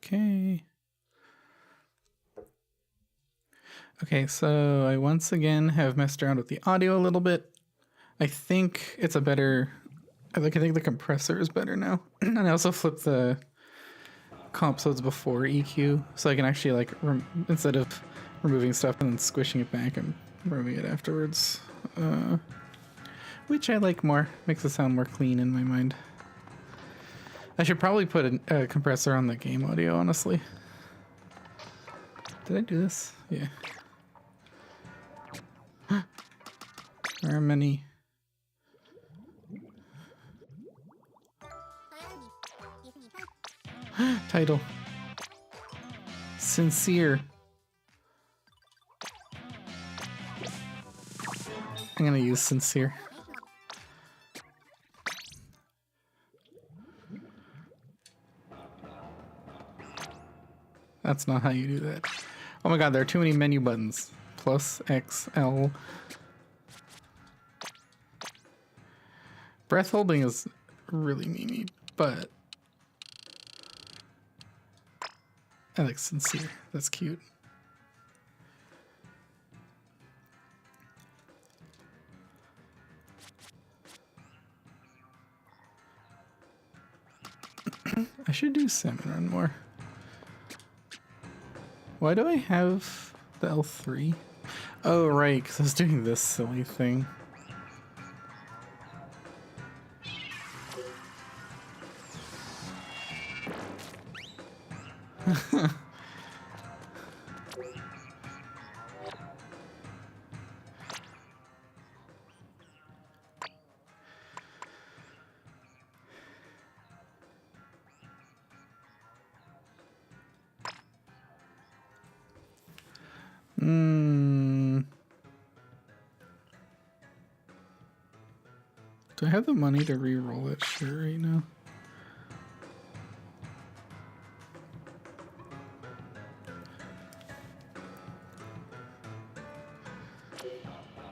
Okay. Okay, so I once again have messed around with the audio a little bit. I think it's a better... I think the compressor is better now. And I also flipped the comp-sodes before EQ, so I can actually, like, instead of removing stuff and then squishing it back, I'm removing it afterwards. Which I like more. Makes it sound more clean in my mind. I should probably put a compressor on the game audio, honestly. Did I do this? Yeah. There are many. Title. Sincere. I'm gonna use sincere. That's not how you do that. Oh my god, there are too many menu buttons. Plus, X, L. Breath holding is really memey, but I like sincere. That's cute. I should do salmon run more. Why do I have the L3? Oh, right, because I was doing this silly thing. Do I have the money to re-roll it shit right now?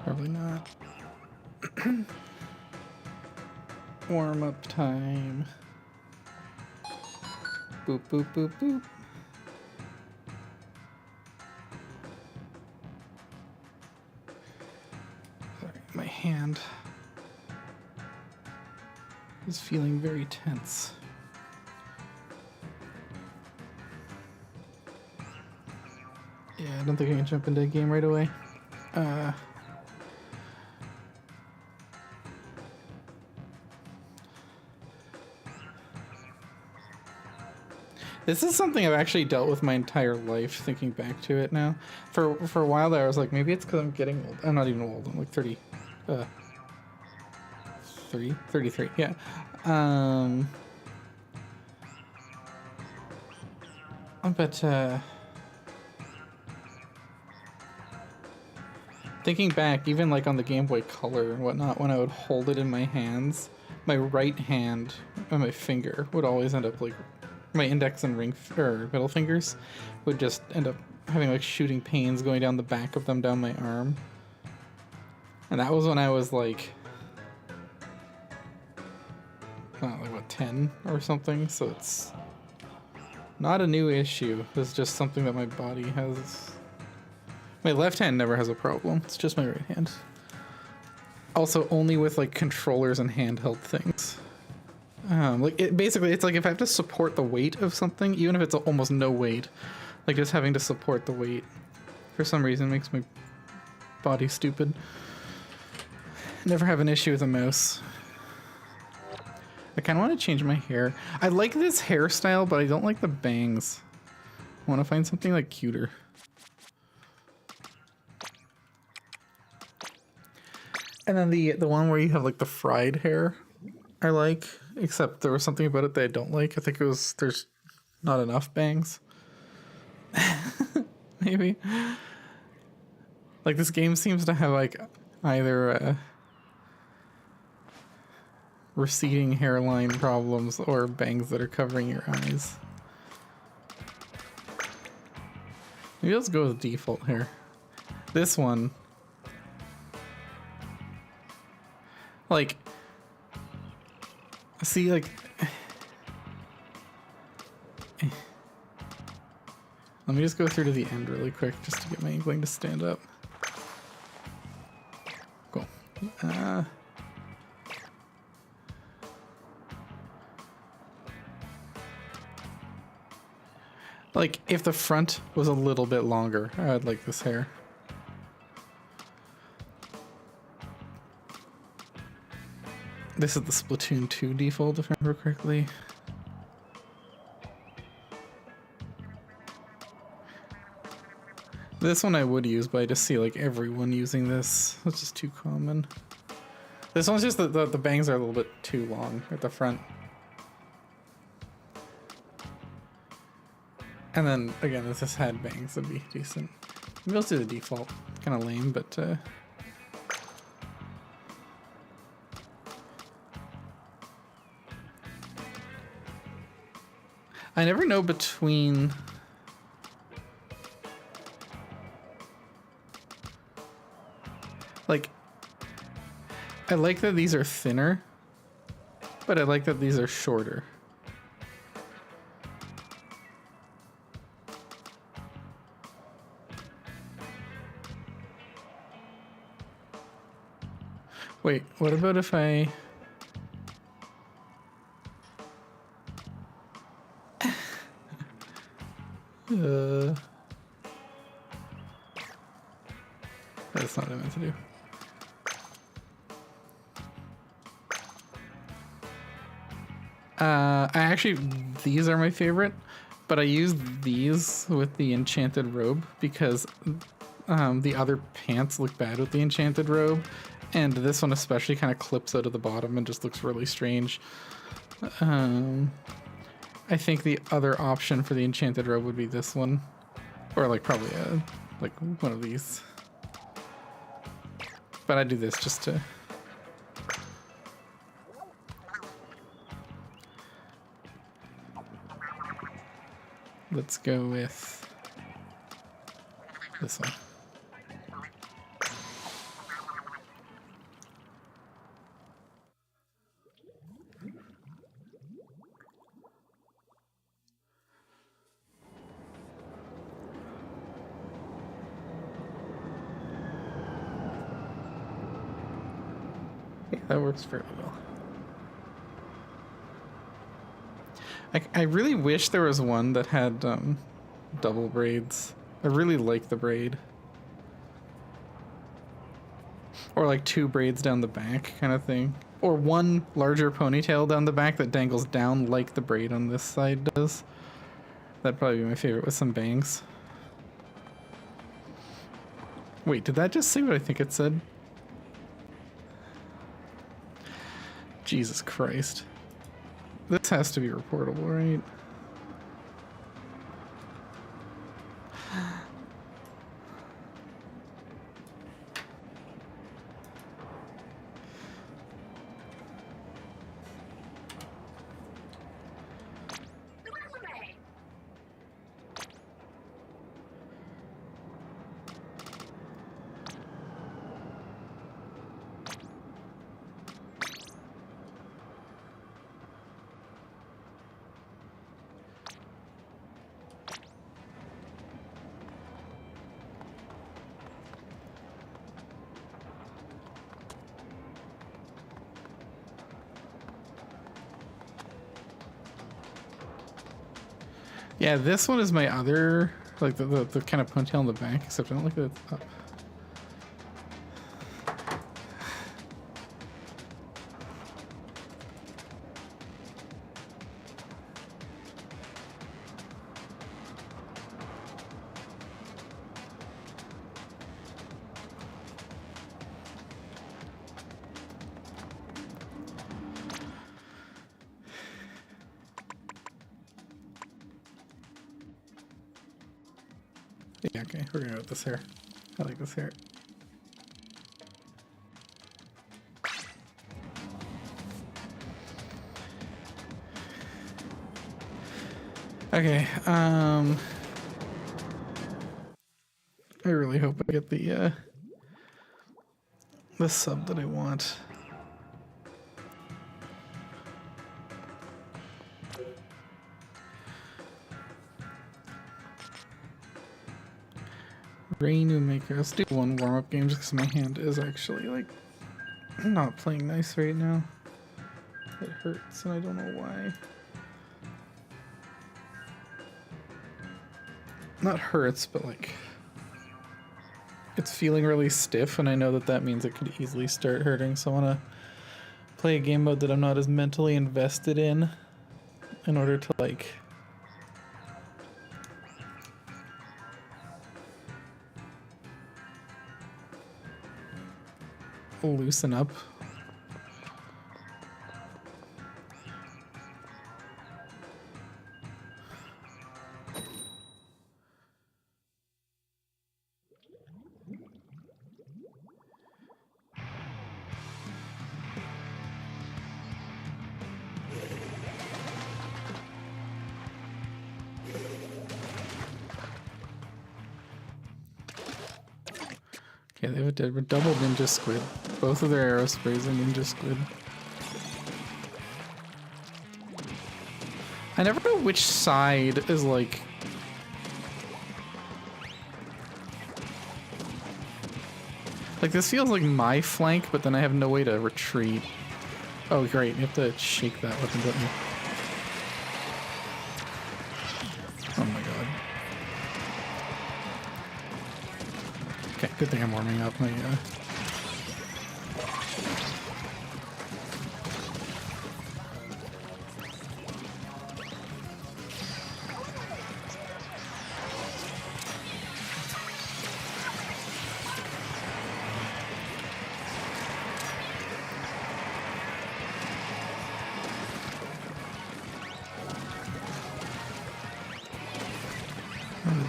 Probably not. Warm up time. Boop, boop, boop, boop. Sorry, my hand is feeling very tense. Yeah, I don't think I can jump into a game right away. This is something I've actually dealt with my entire life, thinking back to it now. For a while there, I was like, maybe it's because I'm getting old. I'm not even old. I'm like 33, yeah. But thinking back, even like on the Game Boy Color and whatnot, when I would hold it in my hands, my right hand and my finger would always end up like, my index and middle fingers would just end up having like shooting pains going down the back of them down my arm. And that was when I was like, like what, 10 or something? So it's not a new issue. It's just something that my body has. My left hand never has a problem. It's just my right hand. Also only with like controllers and handheld things. Like it's like if I have to support the weight of something, even if it's almost no weight, like just having to support the weight for some reason makes my body stupid. Never have an issue with a mouse. I kind of want to change my hair. I like this hairstyle, but I don't like the bangs. I want to find something like cuter. And then the one where you have like the fried hair, I like. Except there was something about it that I don't like. I think it was there's not enough bangs. Maybe. Like this game seems to have like either receding hairline problems or bangs that are covering your eyes. Maybe let's go with default hair. This one, like, see, like, Let me just go through to the end really quick just to get my Inkling to stand up. Cool. Like, if the front was a little bit longer, I'd like this hair. This is the Splatoon 2 default, if I remember correctly. This one I would use, but I just see like everyone using this. It's just too common. This one's just the bangs are a little bit too long at the front. And then again, if this had bangs, it'd be decent. Maybe let's do the default. Kind of lame, but I never know between like, I like that these are thinner, but I like that these are shorter. Wait, what about if I... That's not what I meant to do. These are my favorite, but I use these with the enchanted robe because the other pants look bad with the enchanted robe, and this one especially kind of clips out of the bottom and just looks really strange. I think the other option for the enchanted robe would be this one, or like probably like one of these. But I do this just to... Let's go with this one. Yeah, that works fairly well. I really wish there was one that had double braids. I really like the braid. Or like two braids down the back kind of thing. Or one larger ponytail down the back that dangles down like the braid on this side does. That'd probably be my favorite with some bangs. Wait, did that just say what I think it said? Jesus Christ. This has to be reportable, right? Yeah, this one is my other, like the kind of ponytail in the back, except I don't like that it's up. Yeah, okay, we're gonna go with this hair. I like this hair. Okay, I really hope I get the sub that I want. Rainu Maker. Let's do one warm-up game just because my hand is actually like not playing nice right now. It hurts and I don't know why. Not hurts, but like it's feeling really stiff, and I know that that means it could easily start hurting, so I want to play a game mode that I'm not as mentally invested in order to like loosen up. Okay, they have a double ninja squid. Both of their arrow sprays are ninja squid. I never know which side is like... Like this feels like my flank, but then I have no way to retreat. Oh great, you have to shake that weapon, don't you? Oh my god. Okay, good thing I'm warming up my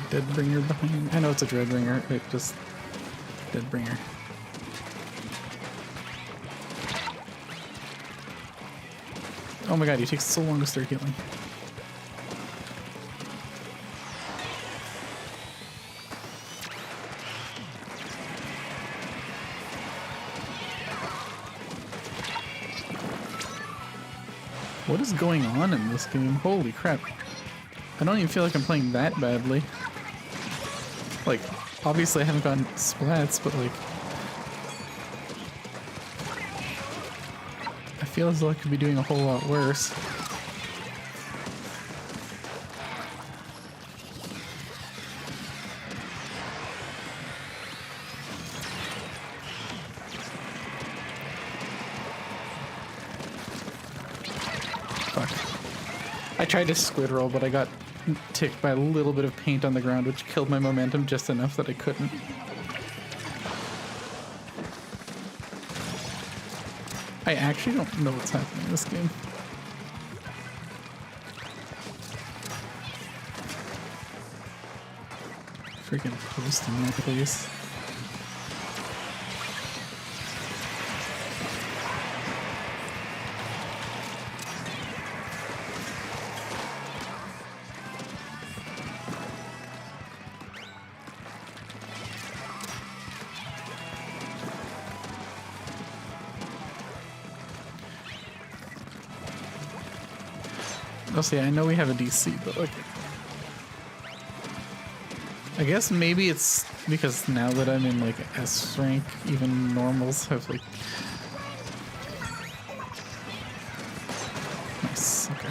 Deadbringer behind. I know it's a Dreadbringer. Wait, just Deadbringer. Oh my god, he takes so long to start healing. What is going on in this game? Holy crap. I don't even feel like I'm playing that badly. Like, obviously I haven't gotten splats, but like... I feel as though I could be doing a whole lot worse. Fuck. I tried to squid roll, but I got ticked by a little bit of paint on the ground, which killed my momentum just enough that I couldn't. I actually don't know what's happening in this game. Freaking post in my place. Oh, see, I know we have a DC, but like... I guess maybe it's because now that I'm in like S rank, even normals have like... Nice, okay.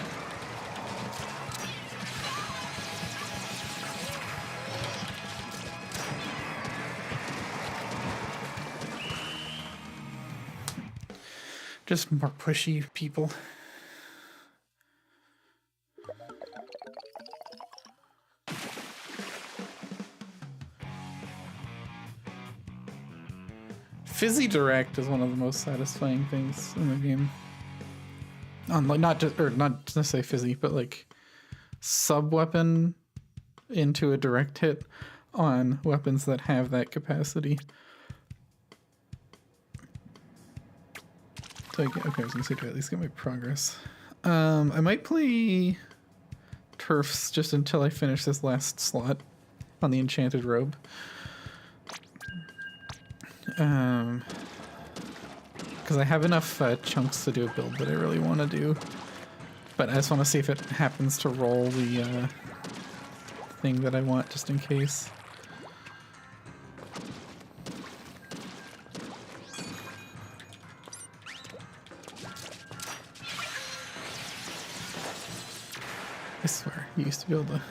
Just more pushy people. Fizzy Direct is one of the most satisfying things in the game. On like not to say fizzy, but like sub weapon into a direct hit on weapons that have that capacity. So okay, I was gonna say to at least get my progress. I might play turfs just until I finish this last slot on the enchanted robe. Because I have enough chunks to do a build that I really want to do, but I just want to see if it happens to roll the thing that I want just in case. You used to be able to...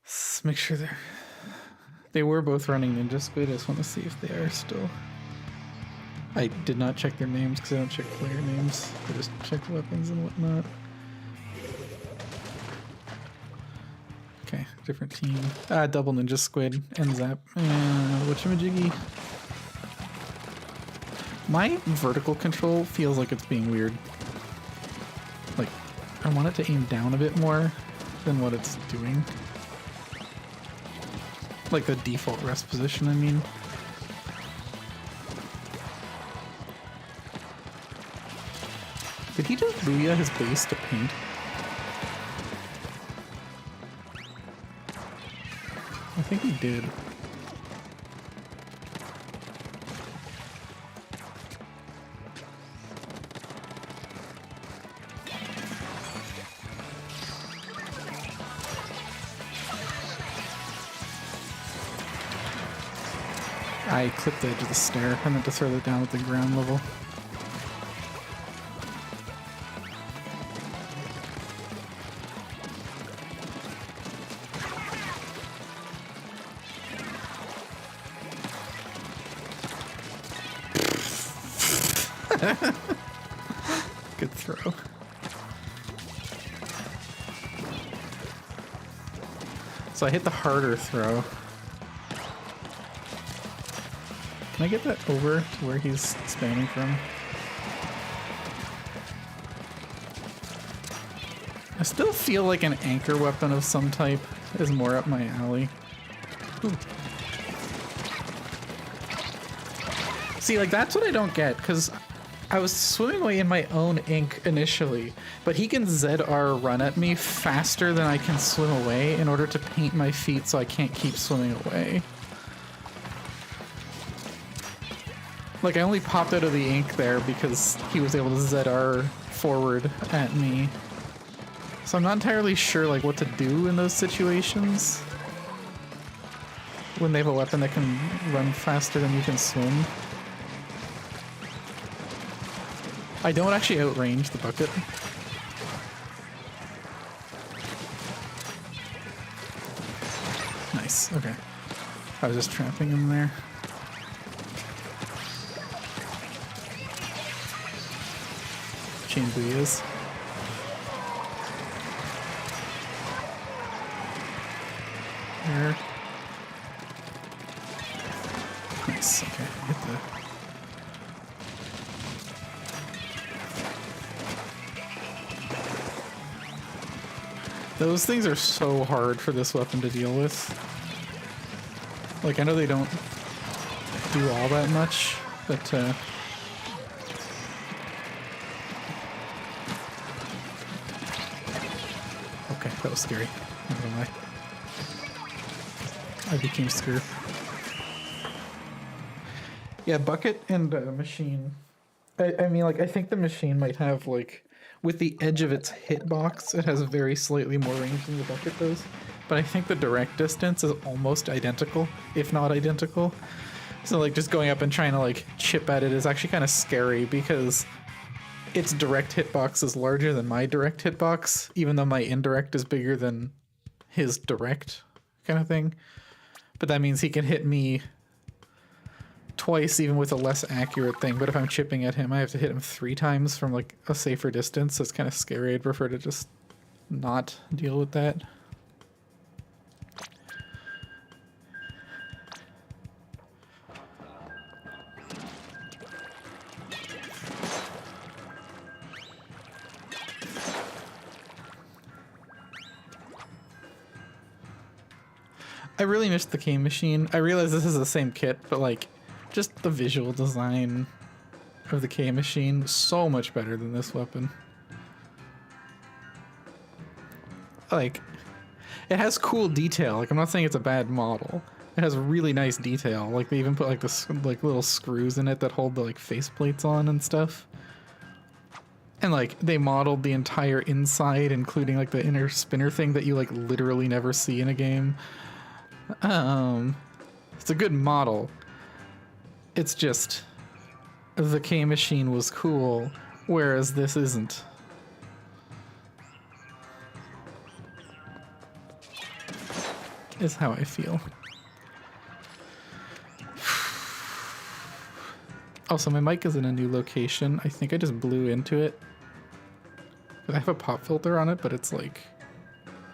Let's make sure they were both running Ninja Squid. I just want to see if they are still. I did not check their names because I don't check player names. I just check weapons and whatnot. Okay, different team. Double Ninja Squid and Zap. Whatchamajiggy. My vertical control feels like it's being weird. Like, I want it to aim down a bit more than what it's doing. Like the default rest position, I mean. Did he just booyah his base to paint? I think he did. I clipped the edge of the stair. I meant to throw that down at the ground level. Good throw. So I hit the harder throw. Can I get that over to where he's spamming from? I still feel like an anchor weapon of some type is more up my alley. Ooh. See, like, that's what I don't get, because I was swimming away in my own ink initially, but he can ZR run at me faster than I can swim away in order to paint my feet so I can't keep swimming away. Like, I only popped out of the ink there because he was able to ZR forward at me. So I'm not entirely sure, like, what to do in those situations. When they have a weapon that can run faster than you can swim. I don't actually outrange the bucket. Nice, okay. I was just trapping him there. Chain booyahs. There. Nice, okay. Hit the... Those things are so hard for this weapon to deal with. Like, I know they don't do all that much, but okay, that was scary. Not gonna lie. I became scared. Yeah, bucket and machine. I mean, like, I think the machine might have, like, with the edge of its hitbox, it has very slightly more range than the bucket does. But I think the direct distance is almost identical, if not identical. So, like, just going up and trying to, like, chip at it is actually kind of scary because its direct hitbox is larger than my direct hitbox, even though my indirect is bigger than his direct kind of thing. But that means he can hit me twice even with a less accurate thing, but if I'm chipping at him I have to hit him 3 times from like a safer distance, so it's kind of scary. I'd prefer to just not deal with that. I really missed the K machine. I realize this is the same kit, but like just the visual design of the K machine was so much better than this weapon. Like, it has cool detail. Like, I'm not saying it's a bad model. It has really nice detail. Like, they even put like this like little screws in it that hold the like face plates on and stuff. And like they modeled the entire inside, including like the inner spinner thing that you like literally never see in a game. It's a good model. It's just the K machine was cool, whereas this isn't. Is how I feel. Also, my mic is in a new location. I think I just blew into it. I have a pop filter on it, but it's like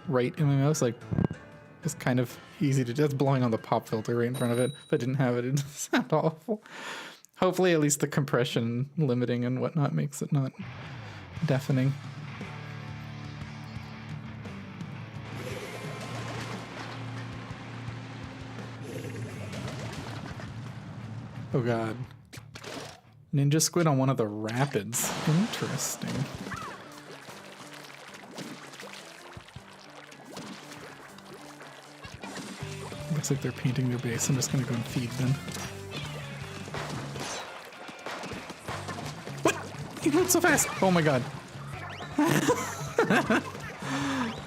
right in my mouth. Like it's kind of easy to just blowing on the pop filter right in front of it. If I didn't have it, it'd sound awful. Hopefully, at least the compression limiting and whatnot makes it not deafening. Oh god. Ninja squid on one of the rapids. Interesting. Looks like they're painting their base. I'm just gonna go and feed them. What? He moved so fast! Oh my god.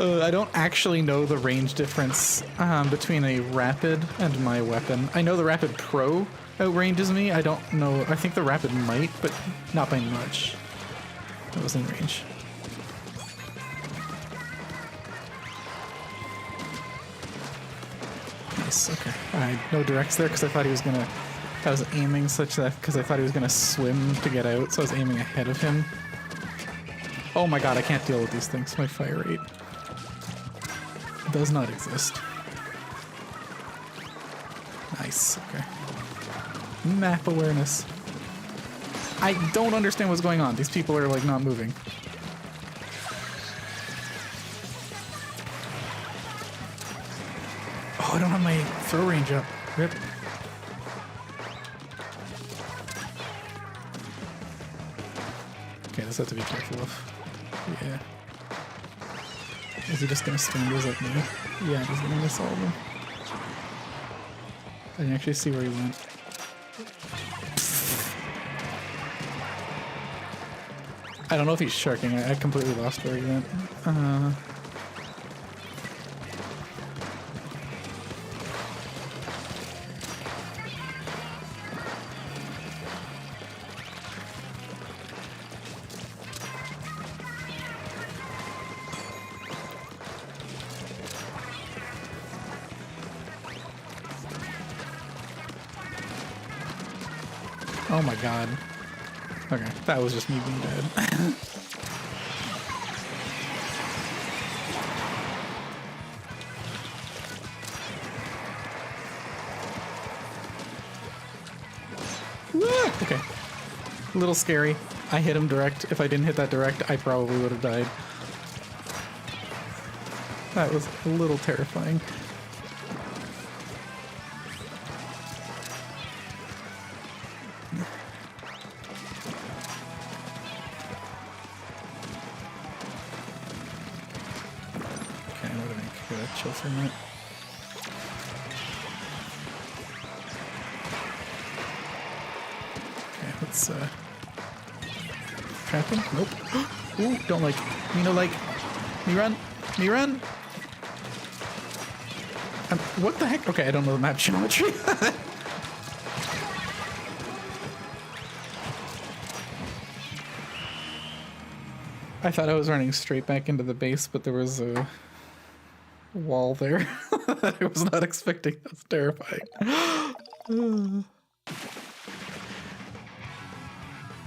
I don't actually know the range difference between a rapid and my weapon. I know the Rapid Pro outranges me. I don't know. I think the Rapid might, but not by much. That was in range. Nice. Okay. No directs there because I thought he was gonna. I was aiming such that because I thought he was gonna swim to get out, so I was aiming ahead of him. Oh my god! I can't deal with these things. My fire rate does not exist. Nice. Okay. Map awareness. I don't understand what's going on. These people are like not moving. Oh, I don't have my throw range up. Rip. Okay, this has to be careful of. Yeah. Is he just gonna spam those at me? Yeah, he's gonna miss all of them. I didn't actually see where he went. I don't know if he's sharking. I completely lost where he went. Oh my god. Okay, that was just me being dead. Okay. A little scary. I hit him direct. If I didn't hit that direct, I probably would have died. That was a little terrifying. Chill for a minute. Okay, let's trap him. Nope. Ooh, don't like. Me no like. Me run. Me run. What the heck? Okay, I don't know the map geometry. I thought I was running straight back into the base, but there was a wall there that I was not expecting. That's terrifying.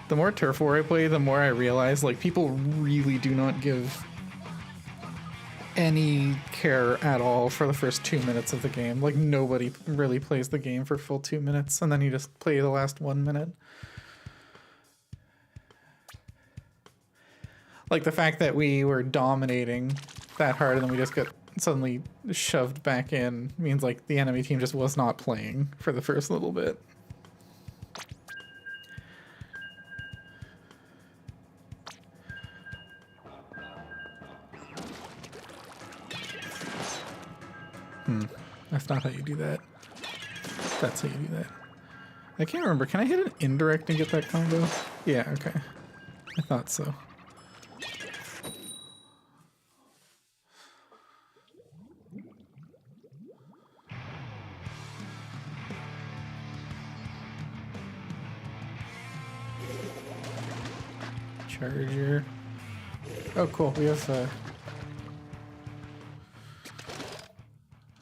The more turf war I play, the more I realize like people really do not give any care at all for the first 2 minutes of the game. Like nobody really plays the game for full 2 minutes, and then you just play the last 1 minute. Like the fact that we were dominating that hard and then we just got suddenly shoved back in means like the enemy team just was not playing for the first little bit. That's not how you do that. That's how you do that. I can't remember. Can I hit an indirect and get that combo? Yeah, okay. I thought so. charger. Oh, cool. We have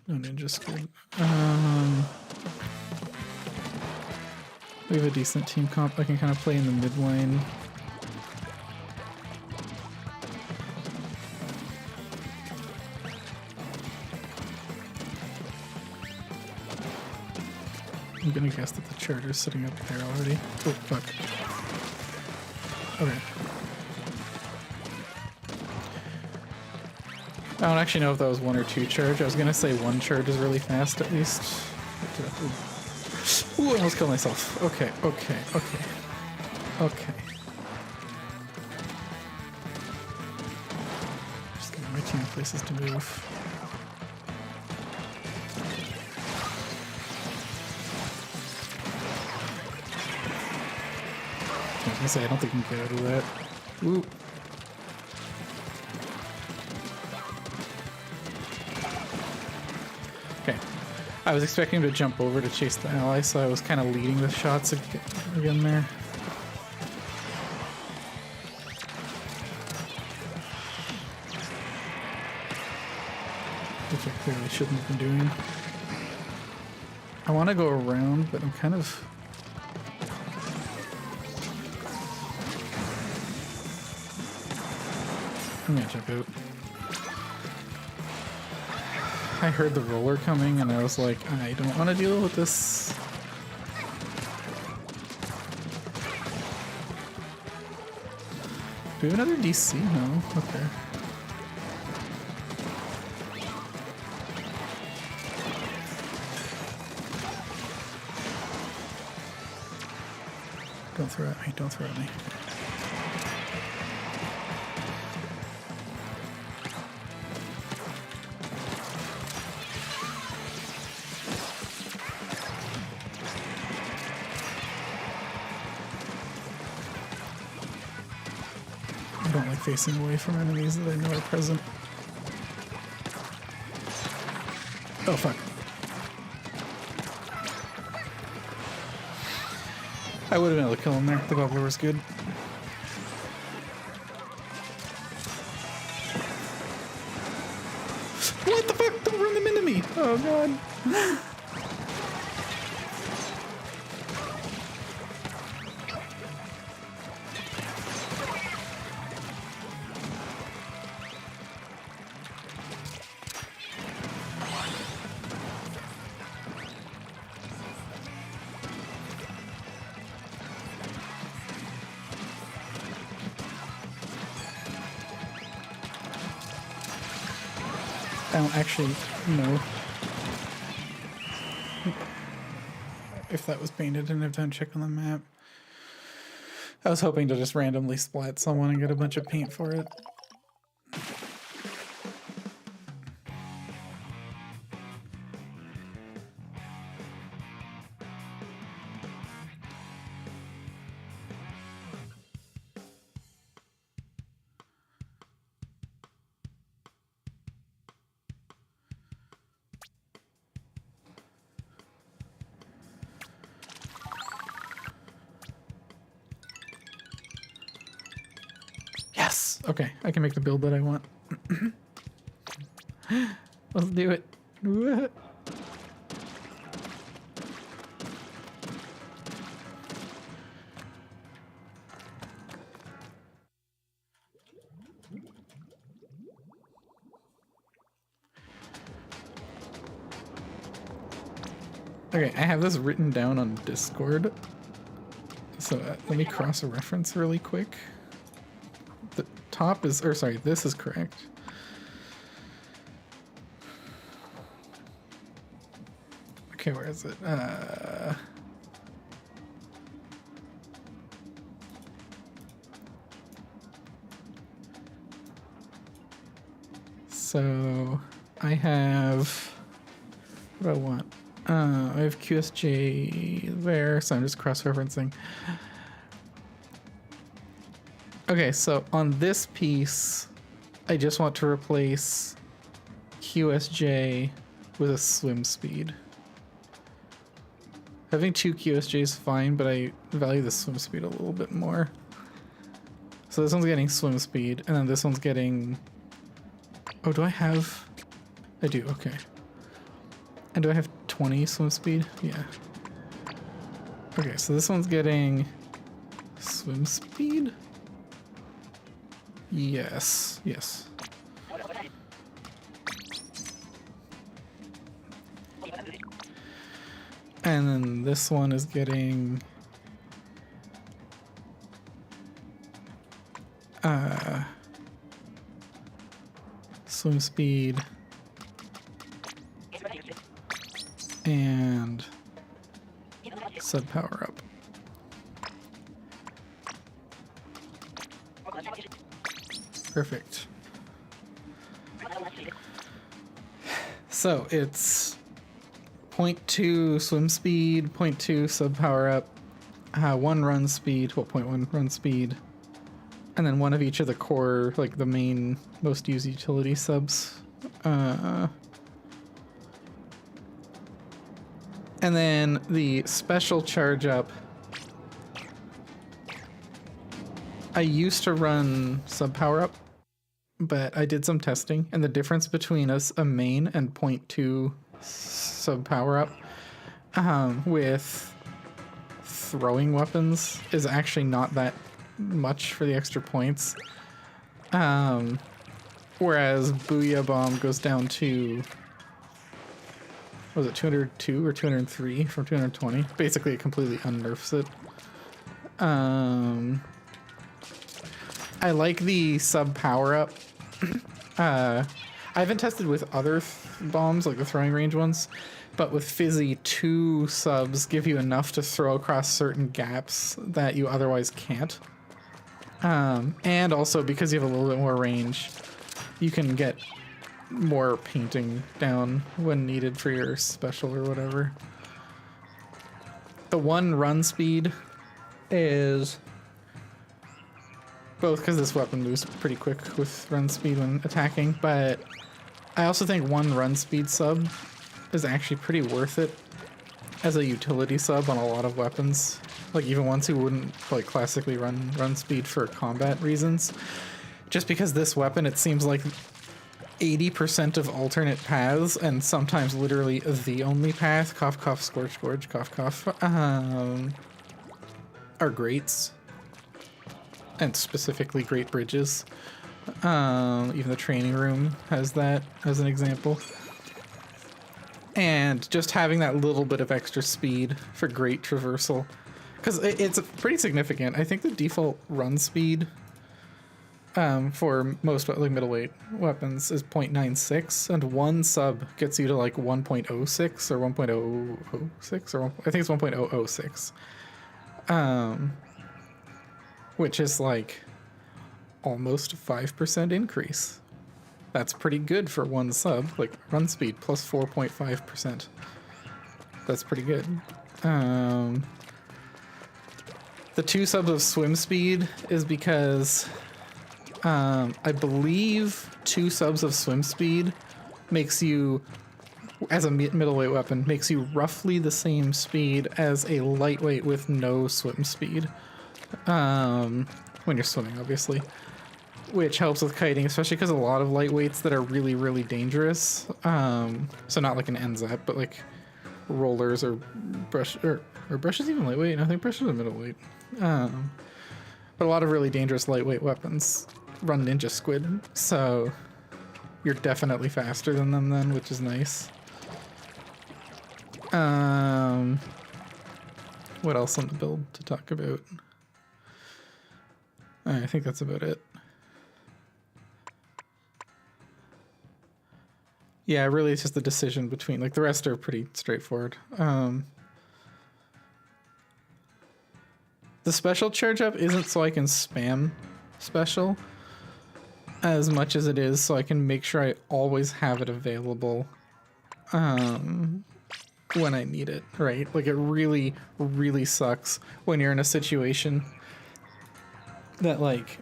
no ninja squid. We have a decent team comp. I can kind of play in the mid lane. I'm gonna guess that the charger's sitting up there already. Oh, fuck. Okay. I don't actually know if that was 1 or 2 charge. I was gonna say 1 charge is really fast at least. Ooh, I almost killed myself. Okay. Just giving my team places to move. I was gonna say, I don't think we can get out of that. Woo. Okay. I was expecting to jump over to chase the ally, so I was kind of leading the shots again there. Which I clearly shouldn't have been doing. I want to go around, but I'm kind of... I'm gonna jump out. I heard the roller coming and I was like, I don't want to deal with this. Do we have another DC? No. Okay. Don't throw at me. Don't throw at me. I don't like facing away from enemies that I know are present. Oh, fuck. I would have been able to kill him there. The bubbler was good. What the fuck? Don't run them into me! Oh, God. I don't actually know if that was painted. Didn't have time to check on the map. I was hoping to just randomly splat someone and get a bunch of paint for it. Yes! Okay, I can make the build that I want. Let's do it. Okay, I have this written down on Discord. So let me cross a reference really quick. The top is, or sorry, this is correct. Okay, where is it? So I have, what do I want? I have QSJ there, so I'm just cross-referencing. Okay, so on this piece, I just want to replace QSJ with a swim speed. Having two QSJs is fine, but I value the swim speed a little bit more. So this one's getting swim speed, and then this one's getting... Oh, do I have... I do, okay. And do I have 20 swim speed? Yeah. Okay, so this one's getting swim speed? Yes, yes. And then this one is getting swim speed and sub power up. Perfect. So it's 0.2 swim speed, 0.2 sub power up, 1 run speed, 0.1 run speed, and then one of each of the core, like the main most used utility subs. And then the special charge up. I used to run sub power up, but I did some testing, and the difference between a main and 0.2 sub power up with throwing weapons is actually not that much for the extra points. Whereas Booyah Bomb goes down to, was it 202 or 203 from 220? Basically, it completely unnerfs it. I like the sub power up. I haven't tested with other bombs, like the throwing range ones, but with Fizzy, 2 subs give you enough to throw across certain gaps that you otherwise can't. And also, because you have a little bit more range, you can get more painting down when needed for your special or whatever. The 1 run speed is both because this weapon moves pretty quick with run speed when attacking, but I also think 1 run speed sub is actually pretty worth it as a utility sub on a lot of weapons. Like even ones who wouldn't like classically run speed for combat reasons. Just because this weapon, it seems like 80% of alternate paths, and sometimes literally the only path, cough cough, scorch gorge, cough cough, are grates. And specifically great bridges. Even the training room has that as an example. And just having that little bit of extra speed for great traversal. Because it's pretty significant. I think the default run speed for most like middleweight weapons is 0.96, and 1 sub gets you to like 1.06 or 1.006, or I think it's 1.006. Which is like almost 5% increase. That's pretty good for 1 sub, like run speed plus 4.5%. That's pretty good. The 2 subs of swim speed is because I believe 2 subs of swim speed makes you, as a middleweight weapon, makes you roughly the same speed as a lightweight with no swim speed. When you're swimming, obviously, which helps with kiting, especially because a lot of lightweights that are really, really dangerous, so not like an NZAP, but like rollers or brush, or brush is even lightweight. I think brush is a middleweight, but a lot of really dangerous lightweight weapons run ninja squid, so you're definitely faster than them then, which is nice. What else on the build to talk about? I think that's about it. Yeah, really it's just the decision between, like the rest are pretty straightforward. The special charge up isn't so I can spam special as much as it is so I can make sure I always have it available when I need it, right? Like it really, really sucks when you're in a situation that, like,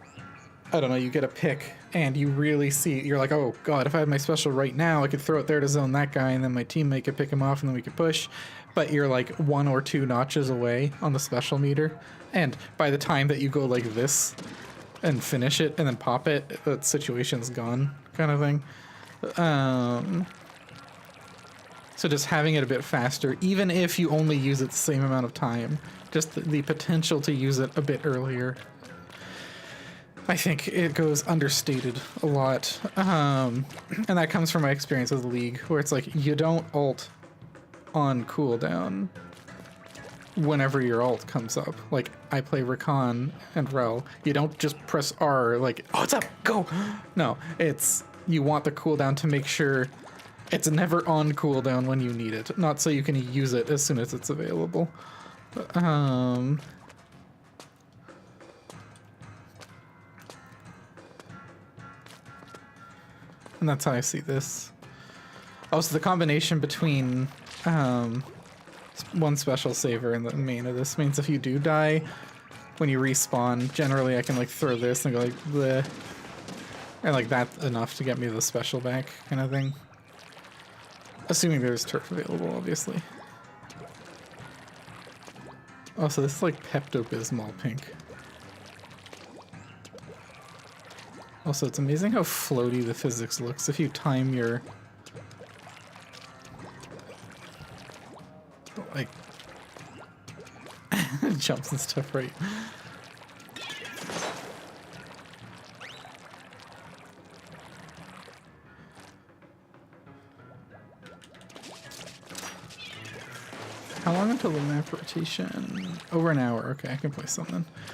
I don't know, you get a pick and you really see, you're like, oh god, if I had my special right now, I could throw it there to zone that guy and then my teammate could pick him off and then we could push. But you're like 1 or 2 notches away on the special meter. And by the time that you go like this, and finish it and then pop it, that situation's gone kind of thing. So just having it a bit faster, even if you only use it the same amount of time, just the potential to use it a bit earlier. I think it goes understated a lot. And that comes from my experience with League, where it's like, you don't ult on cooldown whenever your ult comes up. Like, I play Rakan and Rel. You don't just press R like, oh, it's up, go! No, it's, you want the cooldown to make sure it's never on cooldown when you need it. Not so you can use it as soon as it's available. And that's how I see this. Also, the combination between one special saver and the main of this means if you do die, when you respawn, generally I can like throw this and go like bleh. And like that's enough to get me the special back kind of thing. Assuming there's turf available, obviously. Also, this is like Pepto-Bismol pink. Also, it's amazing how floaty the physics looks if you time your... like... jumps and stuff right. How long until the map rotation? Over an hour. Okay, I can play something. I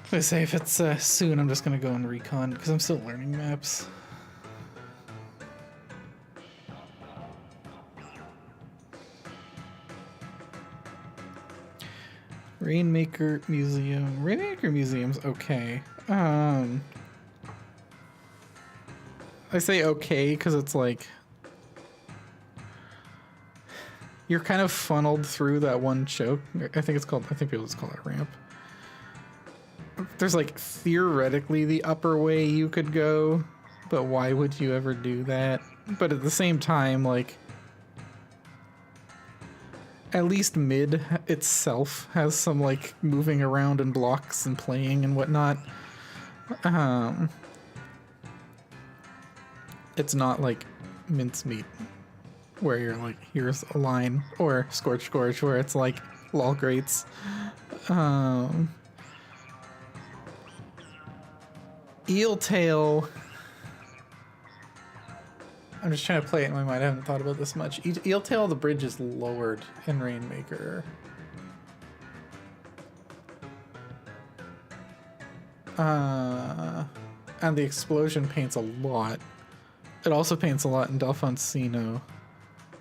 was gonna say if it's soon, I'm just gonna go and recon because I'm still learning maps. Rainmaker Museum. Rainmaker Museum's okay. I say okay because it's like you're kind of funneled through that one choke. I think people just call it ramp. There's like theoretically the upper way you could go, but why would you ever do that? But at the same time, like at least mid itself has some like moving around and blocks and playing and whatnot. It's not like mincemeat where you're like, here's a line, or Scorch Gorge where it's like lol grates. Eeltail. I'm just trying to play it in my mind. I haven't thought about this much. Eeltail, the bridge is lowered in Rainmaker. And the explosion paints a lot. It also paints a lot in Delfonsino.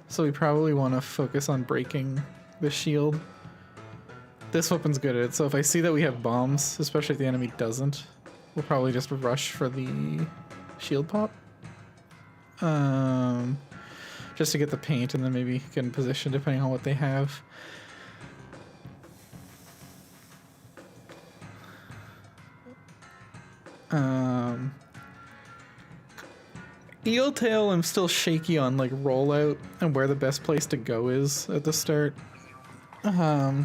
So we probably want to focus on breaking the shield. This weapon's good at it, so if I see that we have bombs, especially if the enemy doesn't, we'll probably just rush for the shield pop. Just to get the paint and then maybe get in position depending on what they have. Eeltail, I'm still shaky on like rollout and where the best place to go is at the start. Yeah.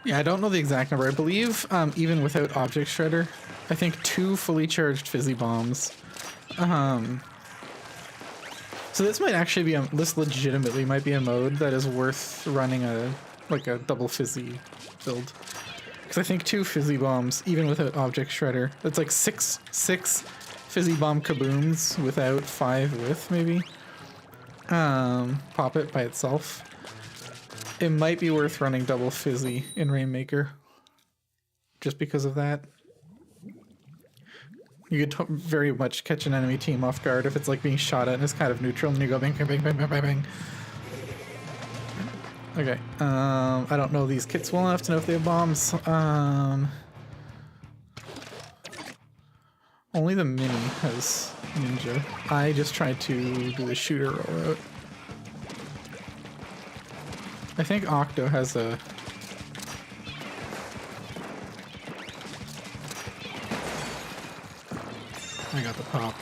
Yeah, I don't know the exact number. I believe even without Object Shredder, I think 2 fully charged fizzy bombs. So this might actually be this legitimately might be a mode that is worth running a double fizzy build. Because I think 2 fizzy bombs, even without Object Shredder, that's like six fizzy bomb kabooms without 5 with maybe. Pop it by itself. It might be worth running double fizzy in Rainmaker, just because of that. You could very much catch an enemy team off guard if it's like being shot at and it's kind of neutral and you go bang, bang, bang, bang, bang, bang, bang. Okay, I don't know these kits well enough to know if they have bombs. Only the mini has ninja. I just tried to do the shooter rollout. I think Octo has a... I got the pop.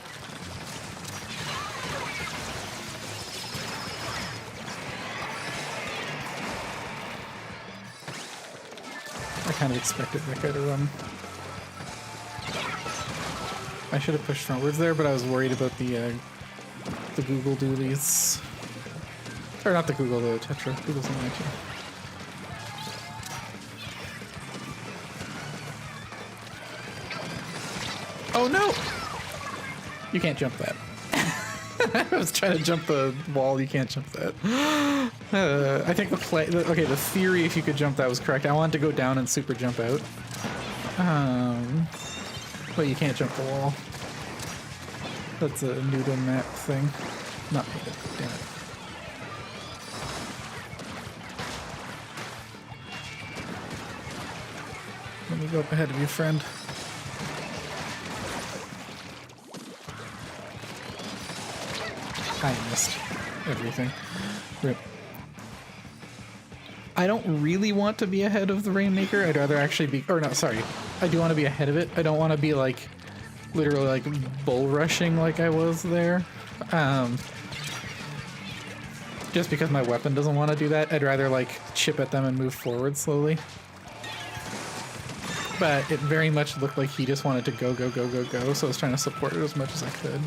I kind of expected that guy to run. I should have pushed frontwards there, but I was worried about the Google Doolies. Or not the Google, the Tetra. Google's in there too. Oh no! You can't jump that. I was trying to jump the wall, you can't jump that. I think the theory if you could jump that was correct. I wanted to go down and super jump out. But you can't jump the wall. That's a noodle map thing. Not noodle, damn it. Let me go up ahead of you, friend. I missed everything. Rip. I don't really want to be ahead of the Rainmaker. I'd rather actually be, or no, sorry. I do want to be ahead of it. I don't want to be like, literally like bull rushing like I was there. Just because my weapon doesn't want to do that. I'd rather like chip at them and move forward slowly. But it very much looked like he just wanted to go, go, go, go, go. So I was trying to support it as much as I could.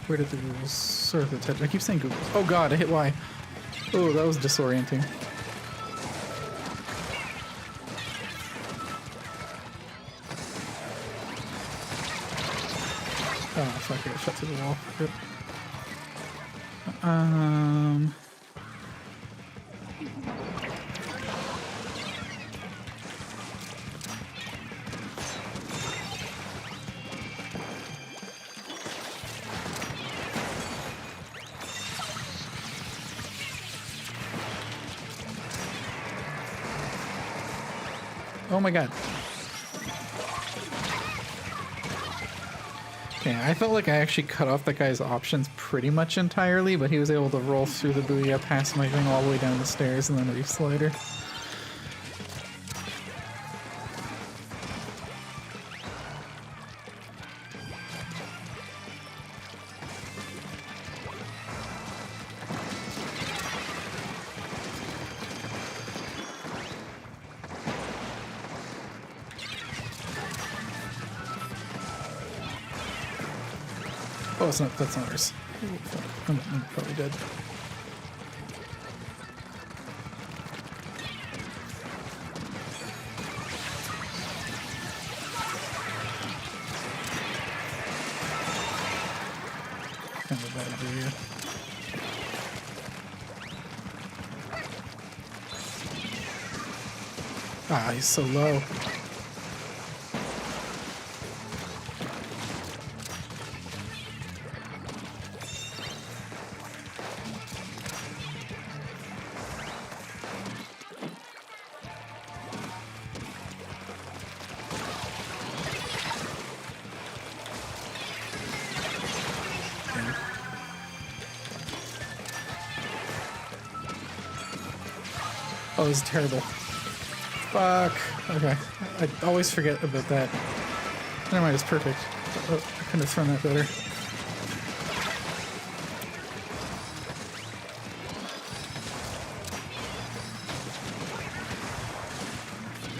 Where did the Googles serve the touch? I keep saying Googles. Oh god, I hit Y. Oh, that was disorienting. Oh, fuck it. Shut to the wall. Good. Oh my god. Okay, I felt like I actually cut off that guy's options pretty much entirely, but he was able to roll through the booyah past my thing all the way down the stairs and then re-slider. Oh, it's not, that's not ours. Oh, fuck. I'm probably dead. Kind of a bad idea. Ah, he's so low. Oh, this is terrible. Fuck. Okay. I always forget about that. Never mind, it's perfect. Oh, I couldn't have thrown that better.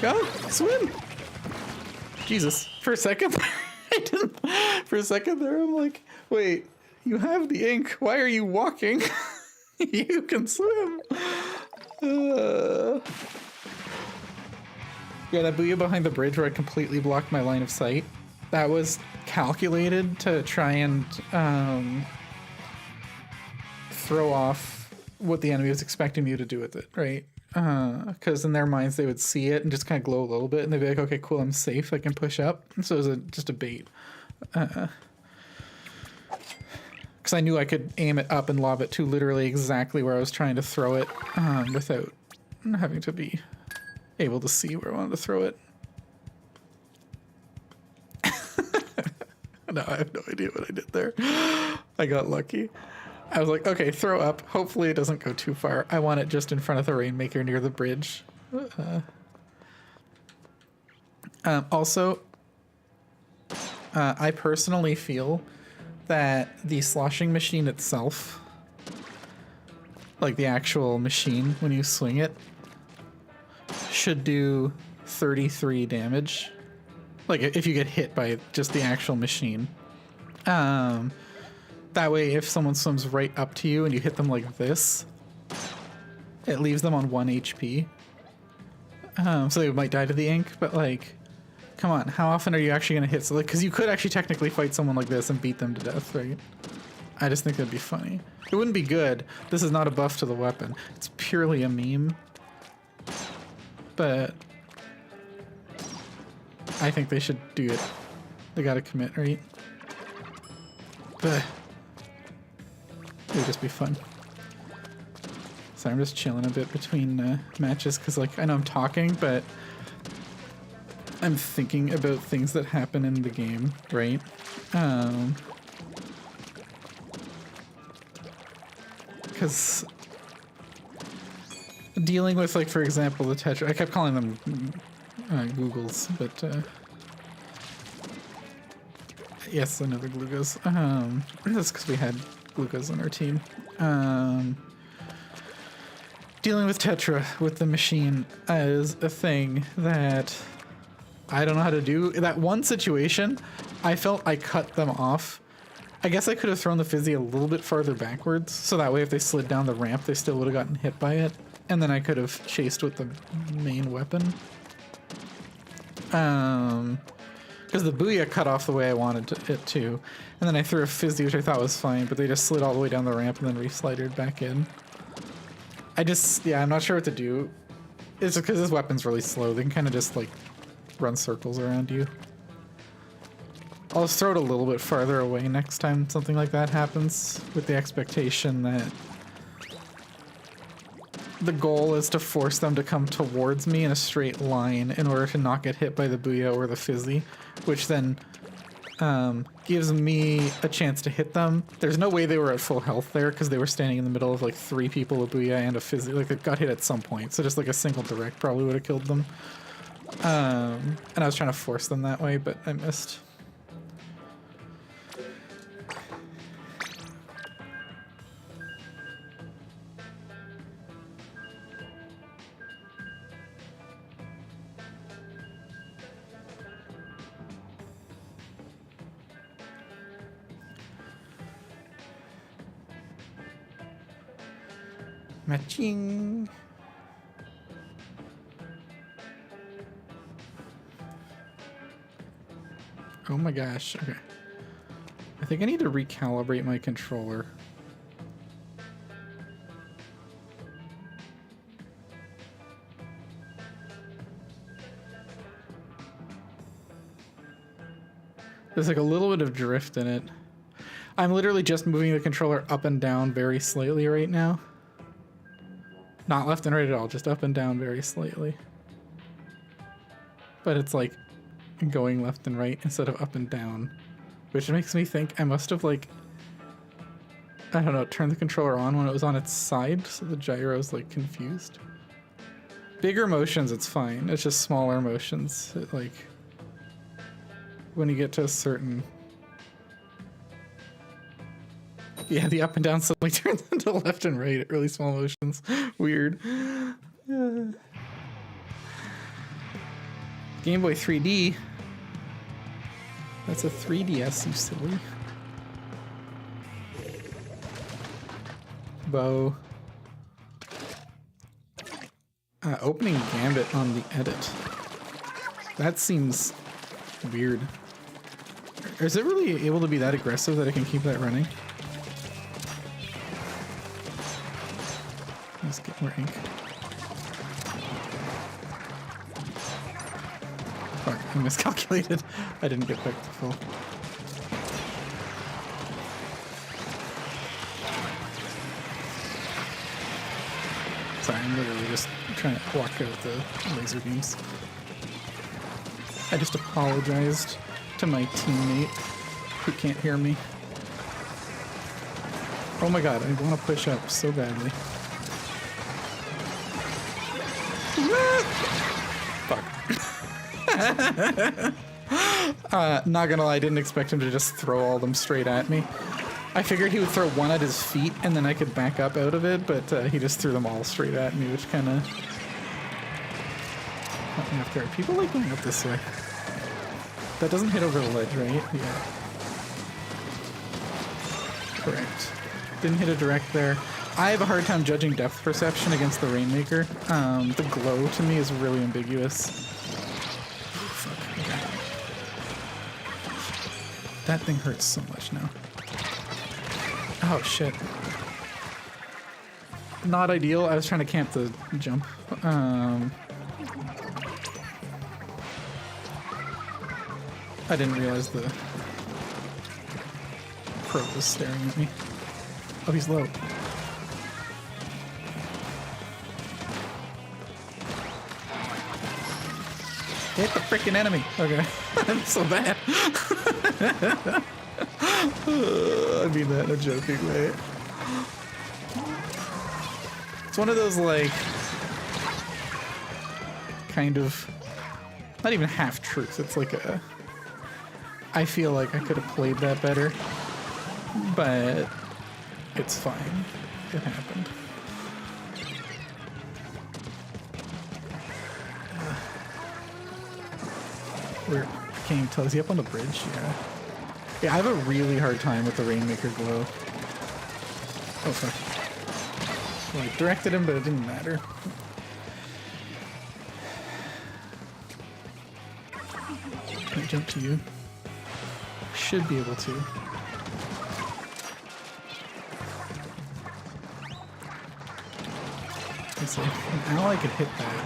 Go! Swim! Jesus. For a second, I didn't. For a second there, I'm like, wait, you have the ink. Why are you walking? You can swim. Yeah, that booyah behind the bridge where I completely blocked my line of sight, that was calculated to try and throw off what the enemy was expecting you to do with it, right? Because in their minds they would see it and just kind of glow a little bit and they'd be like, okay, cool, I'm safe, I can push up. And so it was just a bait. Because I knew I could aim it up and lob it to literally exactly where I was trying to throw it without having to be able to see where I wanted to throw it. No, I have no idea what I did there. I got lucky. I was like, okay, throw up. Hopefully it doesn't go too far. I want it just in front of the Rainmaker near the bridge. Also, I personally feel that the sloshing machine itself, like the actual machine when you swing it, should do 33 damage. Like if you get hit by just the actual machine. That way if someone swims right up to you and you hit them like this, it leaves them on 1 HP. So they might die to the ink, but like, come on, how often are you actually going to hit? So like, because you could actually technically fight someone like this and beat them to death, right? I just think that'd be funny. It wouldn't be good. This is not a buff to the weapon. It's purely a meme. But I think they should do it. They gotta commit, right? But it would just be fun. So I'm just chilling a bit between matches because, like, I know I'm talking, but I'm thinking about things that happen in the game, right? Because dealing with, like, for example, the Tetra, I kept calling them Googles, but yes, another Glugas. That's because we had Glugas on our team. Dealing with Tetra with the machine is a thing that I don't know how to do. That one situation, I felt I cut them off. I guess I could have thrown the Fizzy a little bit farther backwards, so that way if they slid down the ramp, they still would have gotten hit by it. And then I could have chased with the main weapon. Because the Booyah cut off the way I wanted it to. And then I threw a Fizzy, which I thought was fine, but they just slid all the way down the ramp and then re-slidered back in. I'm not sure what to do. It's because this weapon's really slow. They can kind of just, like, run circles around you. I'll just throw it a little bit farther away next time something like that happens, with the expectation that the goal is to force them to come towards me in a straight line in order to not get hit by the Booyah or the Fizzy, which then gives me a chance to hit them. There's no way they were at full health there because they were standing in the middle of like 3 people, a Booyah and a Fizzy. Like, they got hit at some point, so just like a single direct probably would have killed them. And I was trying to force them that way, but I missed. Matching. Oh my gosh, okay. I think I need to recalibrate my controller. There's like a little bit of drift in it. I'm literally just moving the controller up and down very slightly right now. Not left and right at all, just up and down very slightly. But it's like going left and right instead of up and down, which makes me think I must have, like, I don't know, turned the controller on when it was on its side, so the gyro's like confused. Bigger motions, it's fine. It's just smaller motions. It, like, when you get to a certain... Yeah, the up and down suddenly turns into left and right at really small motions. Weird. Game Boy 3D. That's a 3DS, you silly. Bow. Opening Gambit on the edit. That seems weird. Is it really able to be that aggressive that I can keep that running? Let's get more ink. Fuck, I miscalculated. I didn't get back to full. Sorry, I'm literally just trying to walk out the laser beams. I just apologized to my teammate who can't hear me. Oh my god, I want to push up so badly. Fuck. Not gonna lie, I didn't expect him to just throw all of them straight at me. I figured he would throw one at his feet and then I could back up out of it, but he just threw them all straight at me, which kind of caught me off guard. People like going up this way. That doesn't hit over the ledge, right? Yeah. Correct. Didn't hit a direct there. I have a hard time judging depth perception against the Rainmaker. The glow to me is really ambiguous. Fuck, okay. That thing hurts so much now. Oh shit. Not ideal. I was trying to camp the jump. I didn't realize the pro was staring at me. Oh, he's low. Hit the freaking enemy. Okay. I'm so bad. I mean that in a joking way. It's one of those, like, kind of, not even half truths. It's like a, I feel like I could have played that better, but it's fine. It happened. Where, I can't even tell. Is he up on the bridge? Yeah. Yeah, I have a really hard time with the Rainmaker glow. Oh, fuck. Well, I directed him, but it didn't matter. Can I jump to you? Should be able to. Let's see. Now I could hit that.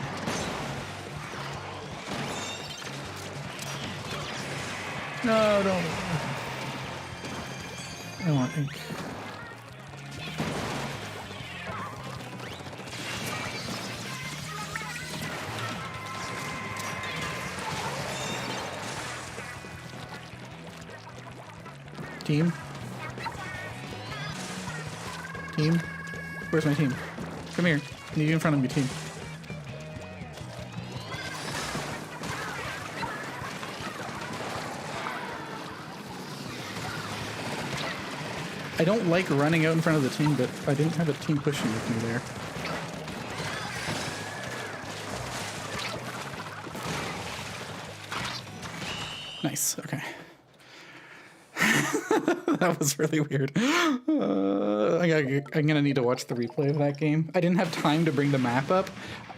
No, don't. I want ink. Team? Team? Where's my team? Come here. I need you in front of me, team. I don't like running out in front of the team, but I didn't have a team pushing with me there. Nice, okay. That was really weird. I'm gonna need to watch the replay of that game. I didn't have time to bring the map up.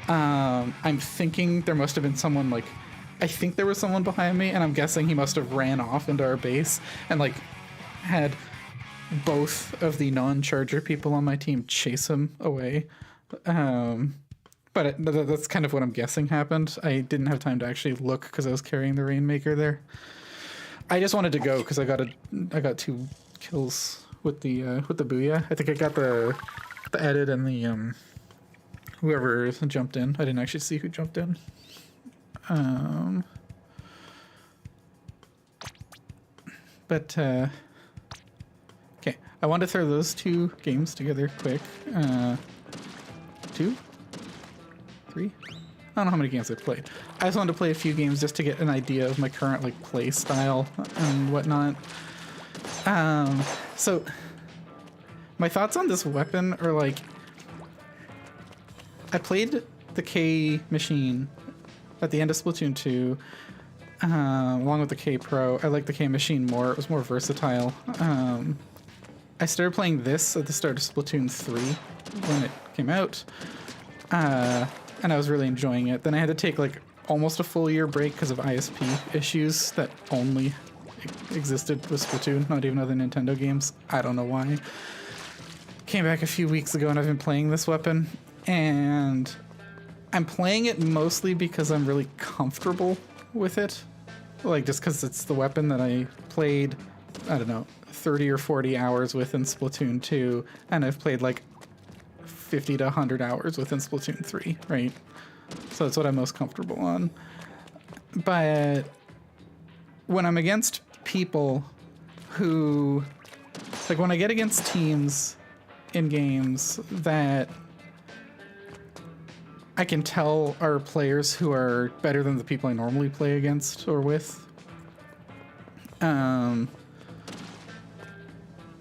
I'm thinking there must have been someone, like, I think there was someone behind me, and I'm guessing he must have ran off into our base and, like, had both of the non-charger people on my team chase him away. But that's kind of what I'm guessing happened. I didn't have time to actually look because I was carrying the Rainmaker there. I just wanted to go because I got 2 kills with the booyah. I think I got the edit and the whoever jumped in. I didn't actually see who jumped in. Okay, I want to throw those 2 games together quick. 2? 3? I don't know how many games I've played. I just wanted to play a few games just to get an idea of my current, like, play style and whatnot. So my thoughts on this weapon are, like, I played the K machine at the end of Splatoon 2, along with the K Pro. I like the K machine more. It was more versatile. I started playing this at the start of Splatoon 3 when it came out. And I was really enjoying it. Then I had to take, like, almost a full year break because of ISP issues that only existed with Splatoon, not even other Nintendo games. I don't know why. Came back a few weeks ago and I've been playing this weapon, and I'm playing it mostly because I'm really comfortable with it. Like, just because it's the weapon that I played, I don't know, 30 or 40 hours with in Splatoon 2, and I've played, like, 50 to 100 hours within Splatoon 3, right? So that's what I'm most comfortable on. But when I'm against people who, like when I get against teams in games that I can tell are players who are better than the people I normally play against or with,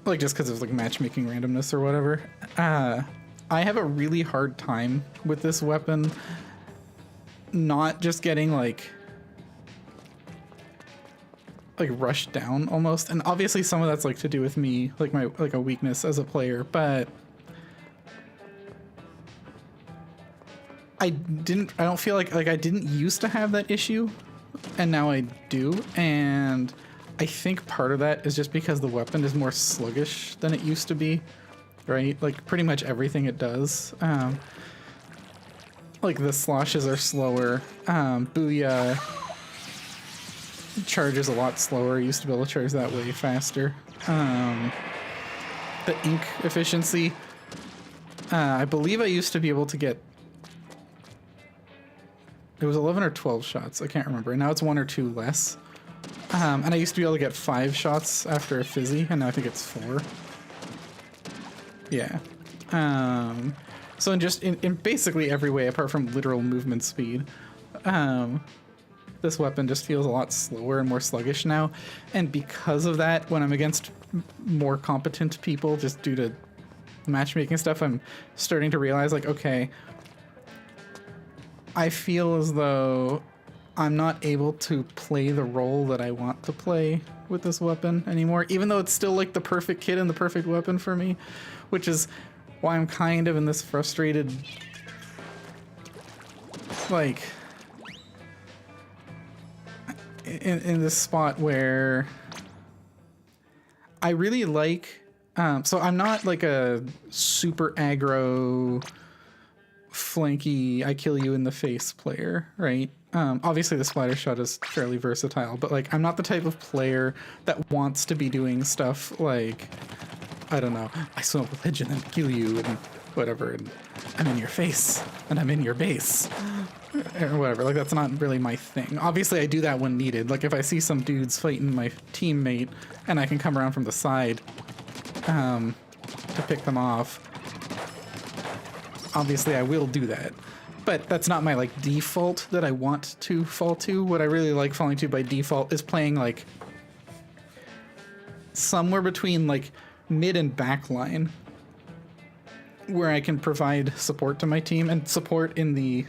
like just because of like matchmaking randomness or whatever, I have a really hard time with this weapon not just getting like rushed down almost. And obviously some of that's like to do with me, like my like a weakness as a player, but I don't feel like I didn't used to have that issue, and now I do. And I think part of that is just because the weapon is more sluggish than it used to be, right? Like pretty much everything it does. Like the sloshes are slower. Booyah charges a lot slower. I used to be able to charge that way faster. The ink efficiency, I believe I used to be able to get, it was 11 or 12 shots, I can't remember. Now it's 1 or 2 less. And I used to be able to get 5 shots after a fizzy, and now I think it's 4. Yeah. So in basically every way apart from literal movement speed, this weapon just feels a lot slower and more sluggish now. And because of that, when I'm against more competent people, just due to matchmaking stuff, I'm starting to realize, like, okay, I feel as though I'm not able to play the role that I want to play with this weapon anymore, even though it's still like the perfect kit and the perfect weapon for me, which is why I'm kind of in this frustrated, like, in this spot where I really like, so I'm not like a super aggro flanky, I kill you in the face player, right? Obviously the splatter shot is fairly versatile, but like I'm not the type of player that wants to be doing stuff like, I don't know, I swim up a pigeon and kill you and whatever, and I'm in your face and I'm in your base or whatever. Like that's not really my thing. Obviously I do that when needed. Like if I see some dudes fighting my teammate and I can come around from the side to pick them off, obviously I will do that. But that's not my like default that I want to fall to. What I really like falling to by default is playing like somewhere between like mid and back line, where I can provide support to my team, and support in the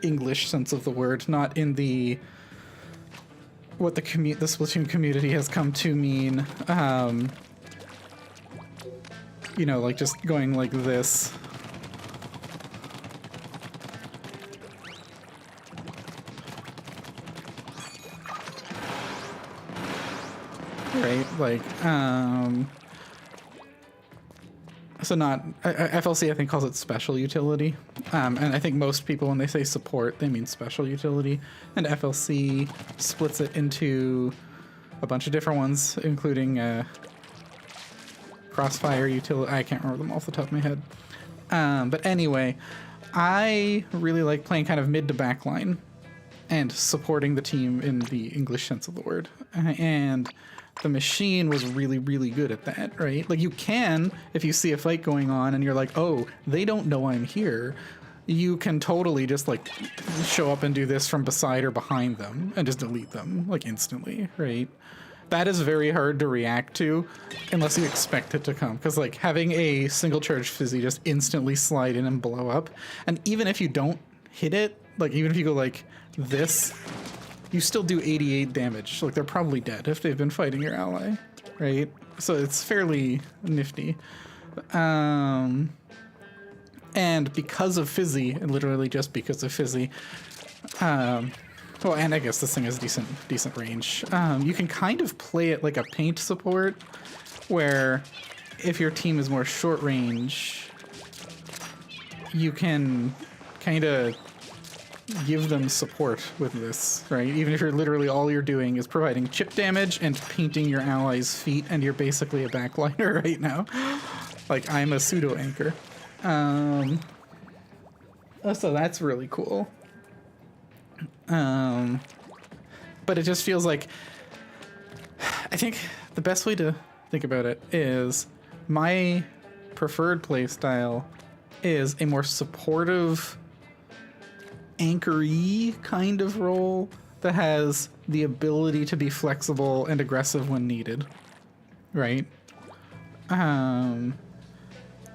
English sense of the word, not in the what the Splatoon community has come to mean. You know, like just going like this. Right, like, so not, FLC I think calls it special utility, and I think most people when they say support, they mean special utility, and FLC splits it into a bunch of different ones, including crossfire utility. I can't remember them off the top of my head. But anyway, I really like playing kind of mid to back line and supporting the team in the English sense of the word. And the machine was really, really good at that, right? Like you can, if you see a fight going on and you're like, oh, they don't know I'm here, you can totally just like show up and do this from beside or behind them and just delete them like instantly, right? That is very hard to react to unless you expect it to come. Because like having a single charge fizzy just instantly slide in and blow up. And even if you don't hit it, like even if you go like this, you still do 88 damage. Like they're probably dead if they've been fighting your ally, right? So it's fairly nifty. And because of fizzy, and literally just because of fizzy, well, and I guess this thing has decent range. You can kind of play it like a paint support, where if your team is more short range, you can kind of give them support with this, right? Even if you're literally all you're doing is providing chip damage and painting your allies' feet, and you're basically a backliner right now. Like, I'm a pseudo anchor. So that's really cool. But it just feels like, I think the best way to think about it is my preferred playstyle is a more supportive, anchor-y kind of role that has the ability to be flexible and aggressive when needed, right?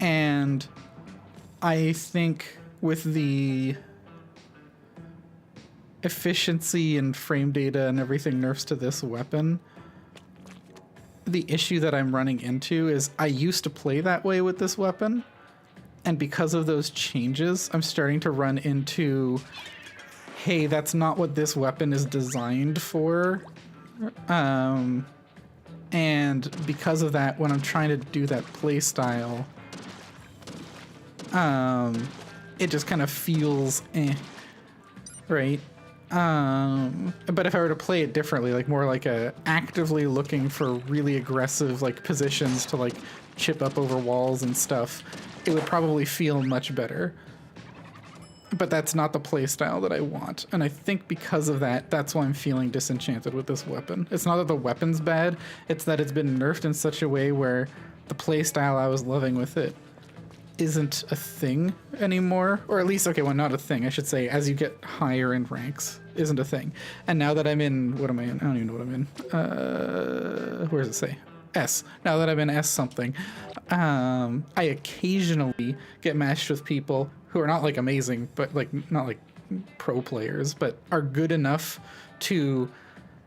And I think with the efficiency and frame data and everything nerfs to this weapon, the issue that I'm running into is I used to play that way with this weapon, and because of those changes, I'm starting to run into, hey, that's not what this weapon is designed for. And because of that, when I'm trying to do that play style, it just kind of feels right? But if I were to play it differently, like more like a actively looking for really aggressive like positions to like chip up over walls and stuff, it would probably feel much better. But that's not the play style that I want. And I think because of that, that's why I'm feeling disenchanted with this weapon. It's not that the weapon's bad, it's that it's been nerfed in such a way where the play style I was loving with it isn't a thing anymore. Or at least, okay, well, not a thing, I should say, as you get higher in ranks, isn't a thing. And now that I'm in, what am I in? I don't even know what I'm in. Where does it say? S. Now that I'm in S something, I occasionally get matched with people who are not like amazing, but like not like pro players, but are good enough to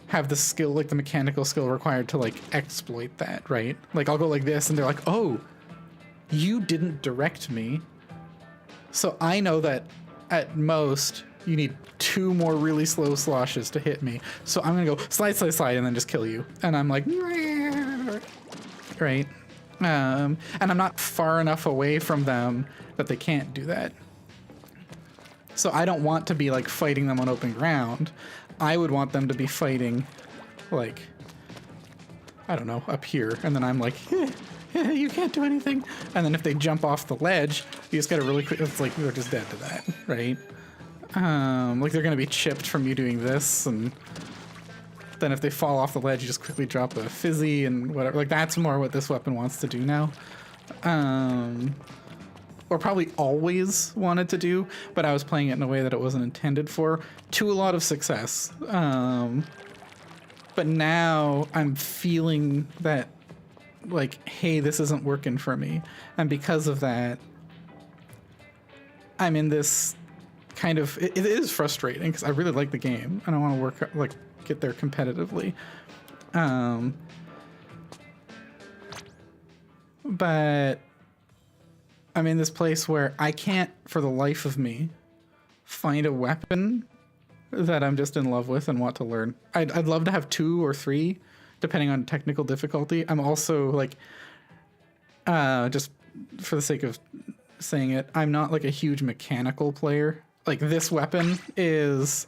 have the skill, like the mechanical skill required to like exploit that, right? Like I'll go like this and they're like, oh, you didn't direct me. So I know that at most you need 2 more really slow sloshes to hit me. So I'm gonna go slide, slide, slide, and then just kill you. And I'm like, right? And I'm not far enough away from them that they can't do that. So I don't want to be like fighting them on open ground. I would want them to be fighting like, I don't know, up here. And then I'm like, you can't do anything. And then if they jump off the ledge, you just gotta really quick, it's like they're just dead to that, right? Like they're gonna be chipped from you doing this, and then if they fall off the ledge, you just quickly drop a fizzy and whatever. Like that's more what this weapon wants to do now. Or probably always wanted to do, but I was playing it in a way that it wasn't intended for, to a lot of success. But now I'm feeling that, like, hey, this isn't working for me. And because of that, I'm in this kind of, it is frustrating because I really like the game and I want to work, like, get there competitively. But I'm in this place where I can't, for the life of me, find a weapon that I'm just in love with and want to learn. I'd love to have 2 or 3, depending on technical difficulty. I'm also like, just for the sake of saying it, I'm not like a huge mechanical player. Like this weapon is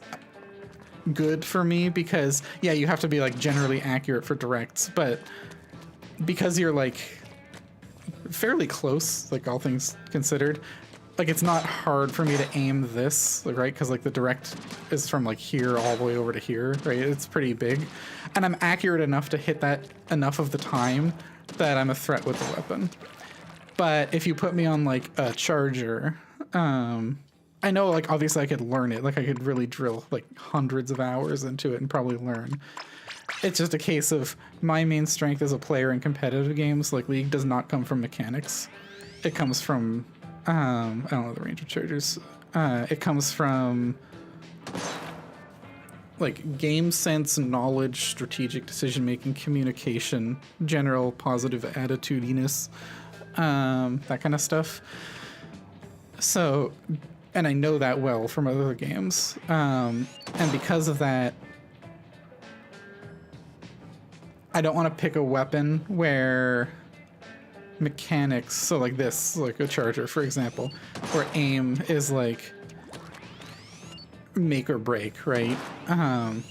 good for me because, yeah, you have to be like generally accurate for directs, but because you're like fairly close, like all things considered, like it's not hard for me to aim this, right? Because like the direct is from like here all the way over to here, right? It's pretty big, and I'm accurate enough to hit that enough of the time that I'm a threat with the weapon. But if you put me on like a charger, I know like obviously I could learn it, like I could really drill like hundreds of hours into it and probably learn. It's just a case of my main strength as a player in competitive games like League does not come from mechanics. It comes from, I don't know the range of chargers. It comes from like game sense, knowledge, strategic decision making, communication, general positive attitudiness, that kind of stuff. So, and I know that well from other games. And because of that, I don't want to pick a weapon where mechanics, so like this, like a charger, for example, where aim is like make or break, right? Sorry,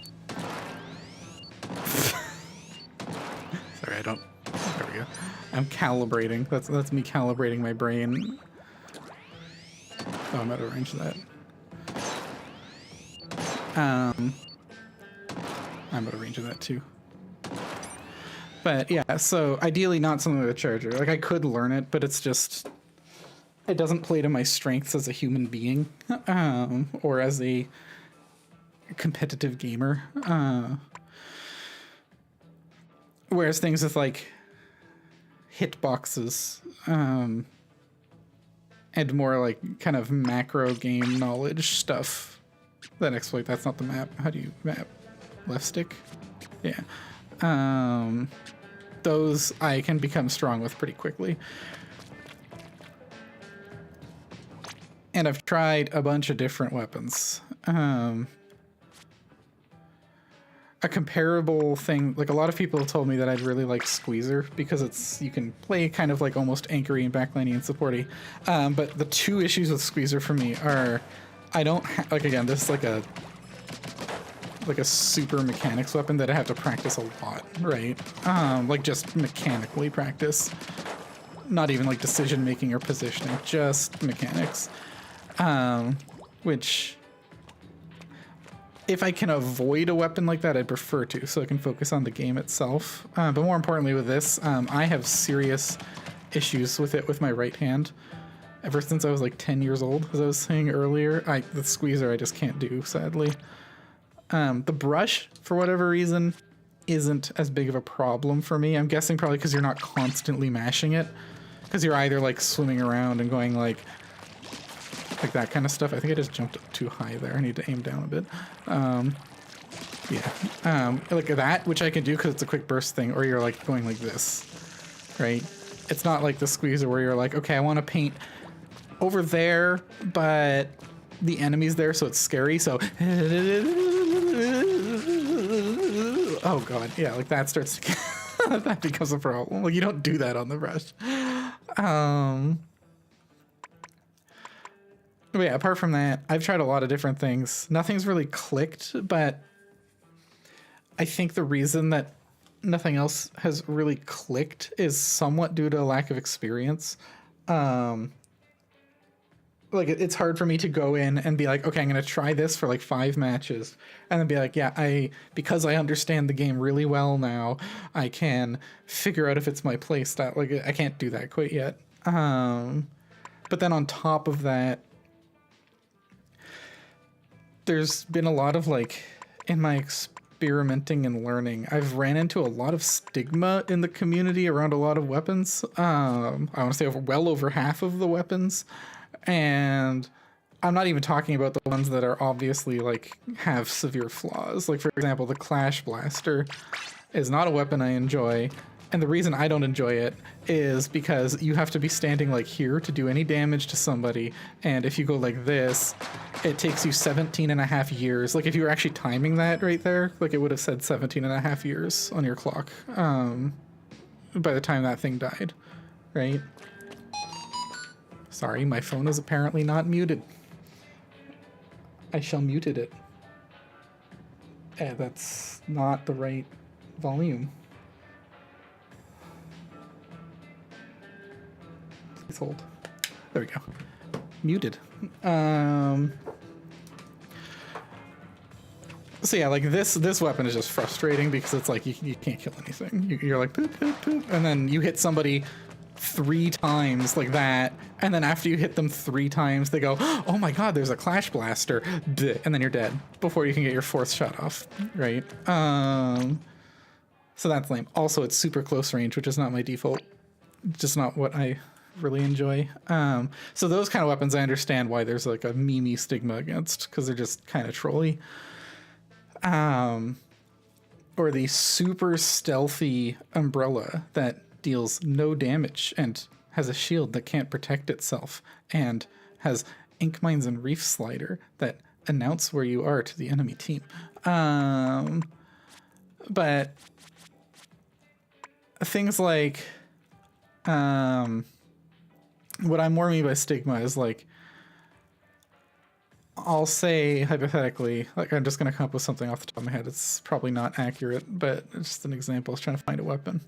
I don't, there we go. I'm calibrating. That's me calibrating my brain. Oh, I'm out of range of that. I'm out of range of that too. But yeah, so ideally not something with a charger. Like I could learn it, but it's just, it doesn't play to my strengths as a human being, or as a competitive gamer. Whereas things with like hitboxes, and more like kind of macro game knowledge stuff that exploit. That's not the map. How do you map? Left stick? Yeah. Those I can become strong with pretty quickly. And I've tried a bunch of different weapons. A comparable thing, like a lot of people told me that I'd really like Squeezer because it's, you can play kind of like almost anchory and backliney and supporty. But the two issues with Squeezer for me are, I don't like, again, this is like a super mechanics weapon that I have to practice a lot, right? Like just mechanically practice, not even like decision making or positioning, just mechanics. Which, if I can avoid a weapon like that, I'd prefer to, so I can focus on the game itself. But more importantly with this, I have serious issues with it with my right hand. Ever since I was like 10 years old, as I was saying earlier, the Squeezer I just can't do, sadly. The brush, for whatever reason, isn't as big of a problem for me. I'm guessing probably because you're not constantly mashing it. Because you're either like swimming around and going like that kind of stuff. I think I just jumped up too high there. I need to aim down a bit. Yeah. Like that, which I can do because it's a quick burst thing, or you're like going like this, right? It's not like the Squeezer where you're like, okay, I want to paint over there, but the enemy's there, so it's scary, so oh god, yeah, like that starts to that becomes a problem. Like you don't do that on the brush. But yeah, apart from that, I've tried a lot of different things. Nothing's really clicked, but I think the reason that nothing else has really clicked is somewhat due to a lack of experience. Like it's hard for me to go in and be like, okay, I'm going to try this for like 5 matches and then be like, yeah, because I understand the game really well now, I can figure out if it's my play style. Like I can't do that quite yet. But then on top of that, there's been a lot of like, in my experimenting and learning, I've ran into a lot of stigma in the community around a lot of weapons. I want to say well over half of the weapons. And I'm not even talking about the ones that are obviously like have severe flaws. Like for example, the Clash Blaster is not a weapon I enjoy. And the reason I don't enjoy it is because you have to be standing like here to do any damage to somebody. And if you go like this, it takes you 17 and a half years. Like if you were actually timing that right there, like it would have said 17 and a half years on your clock by the time that thing died, right? Sorry, my phone is apparently not muted. I shall muted it. That's not the right volume. Please hold. There we go. Muted. So yeah, like this weapon is just frustrating because it's like you can't kill anything. You're like poop, poop, poop, and then you hit somebody 3 times like that, and then after you hit them 3 times, they go, oh my god, there's a Clash Blaster, and then you're dead before you can get your 4th shot off, right? So that's lame. Also, it's super close range, which is not my default, just not what I really enjoy. So those kind of weapons, I understand why there's like a meme stigma against, because they're just kind of trolly. Or the super stealthy umbrella that deals no damage and has a shield that can't protect itself and has ink mines and reef slider that announce where you are to the enemy team. But things like what I'm more mean by stigma is like, I'll say hypothetically, like I'm just going to come up with something off the top of my head. It's probably not accurate, but it's just an example. I was trying to find a weapon.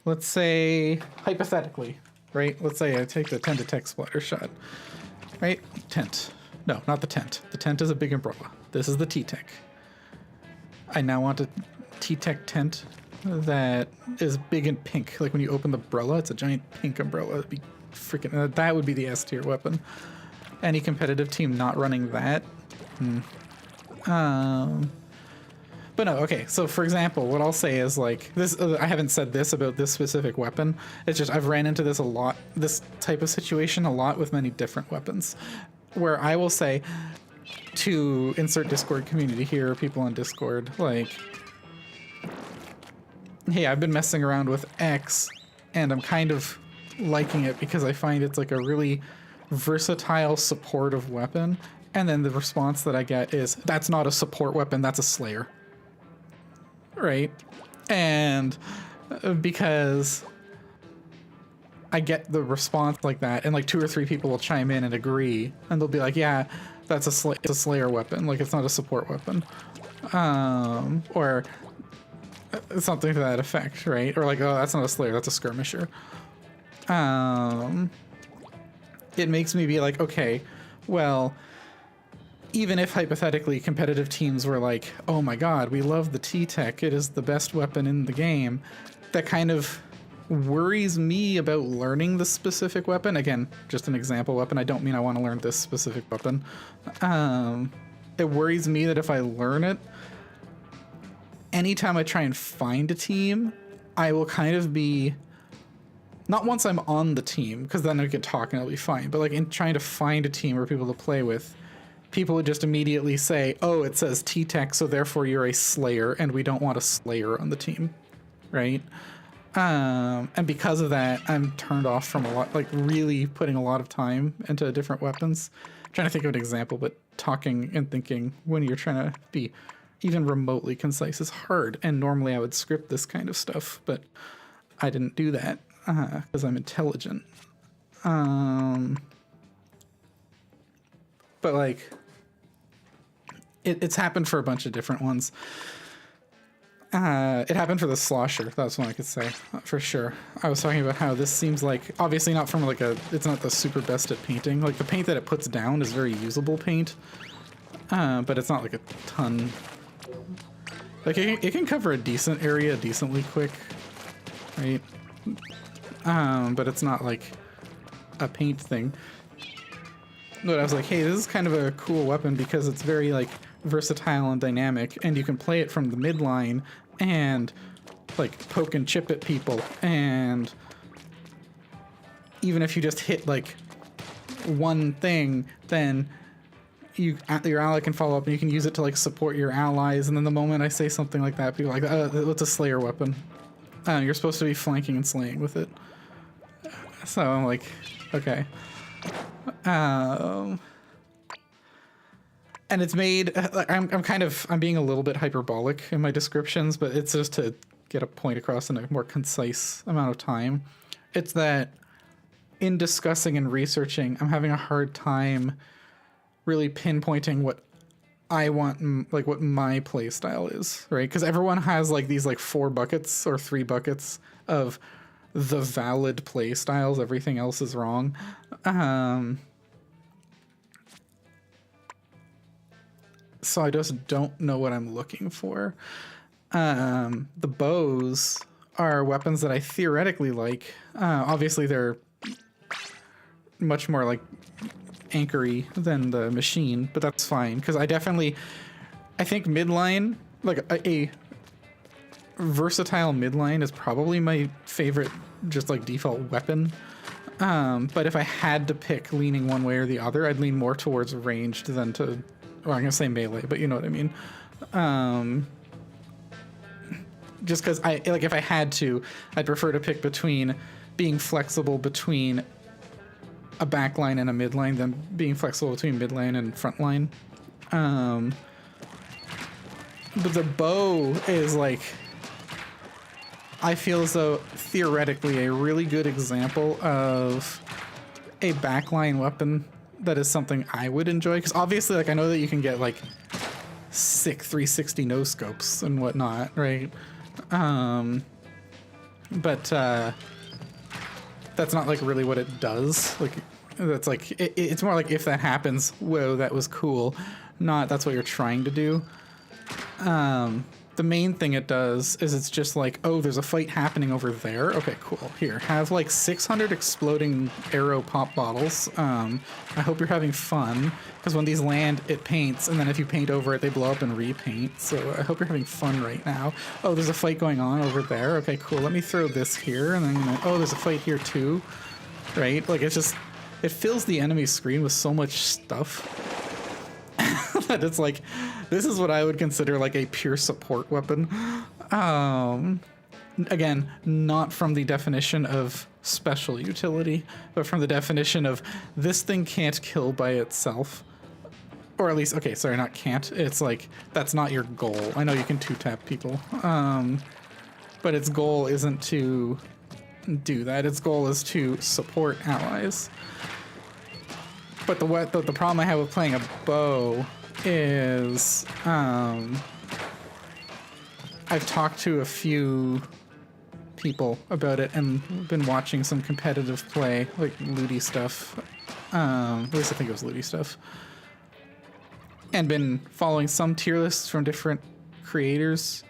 Let's say, hypothetically, right? Let's say I take the tent to tech splatter shot, right? Tent. No, not the tent. The tent is a big umbrella. This is the T-Tech. I now want a T-Tech tent that is big and pink. Like when you open the umbrella, it's a giant pink umbrella. It'd be freaking, that would be the S tier weapon. Any competitive team not running that. But no, okay, so for example, what I'll say is like this, I haven't said this about this specific weapon. It's just I've ran into this a lot, this type of situation a lot with many different weapons, where I will say to insert Discord community here, people on Discord, like, hey, I've been messing around with X and I'm kind of liking it because I find it's like a really versatile supportive weapon. And then the response that I get is, that's not a support weapon, that's a slayer. Right? And because I get the response like that, and like 2 or 3 people will chime in and agree, and they'll be like, yeah, that's it's a slayer weapon, like it's not a support weapon. Or something to that effect, right? Or like, oh, that's not a slayer, that's a skirmisher. It makes me be like, okay, well, even if hypothetically competitive teams were like, oh my god, we love the T-Tech, it is the best weapon in the game, that kind of worries me about learning the specific weapon. Again, just an example weapon. I don't mean I want to learn this specific weapon. It worries me that if I learn it, anytime I try and find a team, I will kind of be, not once I'm on the team, because then I can talk and I'll be fine, but like in trying to find a team or people to play with, people would just immediately say, oh, it says T-Tech, so therefore you're a slayer, and we don't want a slayer on the team, right? And because of that, I'm turned off from a lot, like really putting a lot of time into different weapons. I'm trying to think of an example, but talking and thinking when you're trying to be even remotely concise is hard, and normally I would script this kind of stuff, but I didn't do that because I'm intelligent. But like, it's happened for a bunch of different ones. It happened for the slosher. That's one I could say for sure. I was talking about how this seems like, obviously not from like it's not the super best at painting. Like the paint that it puts down is very usable paint, but it's not like a ton. Like it can cover a decent area decently quick, right? But it's not like a paint thing. But I was like, hey, this is kind of a cool weapon because it's very like versatile and dynamic, and you can play it from the midline and like poke and chip at people, and even if you just hit like one thing, then your ally can follow up and you can use it to like support your allies. And then the moment I say something like that, people are like, what's a slayer weapon? You're supposed to be flanking and slaying with it. So I'm like, okay. And it's made, I'm being a little bit hyperbolic in my descriptions, but it's just to get a point across in a more concise amount of time. It's that in discussing and researching, I'm having a hard time really pinpointing what I want, like what my play style is, right? Because everyone has like these like 4 buckets or 3 buckets of the valid play styles. Everything else is wrong. So I just don't know what I'm looking for. The bows are weapons that I theoretically like. Obviously they're much more like anchory than the machine, but that's fine because I think midline, like a versatile midline is probably my favorite just like default weapon. But if I had to pick leaning one way or the other, I'd lean more towards ranged than to, well, I'm gonna say melee, but you know what I mean. Just because if I had to, I'd prefer to pick between being flexible between a backline and a midline than being flexible between midline and frontline. But the bow is like, I feel as though theoretically a really good example of a backline weapon that is something I would enjoy. Because obviously, like, I know that you can get like sick 360 no scopes and whatnot, right? But that's not like really what it does. Like that's like it's more like if that happens, whoa, that was cool. Not that's what you're trying to do. The main thing it does is it's just like, oh, there's a fight happening over there. Okay, cool. Here, have like 600 exploding arrow pop bottles. I hope you're having fun, because when these land, it paints, and then if you paint over it, they blow up and repaint. So I hope you're having fun right now. Oh, there's a fight going on over there. Okay, cool. Let me throw this here, and then, oh, there's a fight here too. Right? Like, it's just, it fills the enemy screen with so much stuff that it's like, this is what I would consider like a pure support weapon. Again, not from the definition of special utility, but from the definition of this thing can't kill by itself. Or at least, okay, sorry, not can't. It's like, that's not your goal. I know you can two-tap people, but its goal isn't to do that. Its goal is to support allies. But the problem I have with playing a bow is I've talked to a few people about it and been watching some competitive play, like looty stuff. At least I think it was looty stuff. And been following some tier lists from different creators.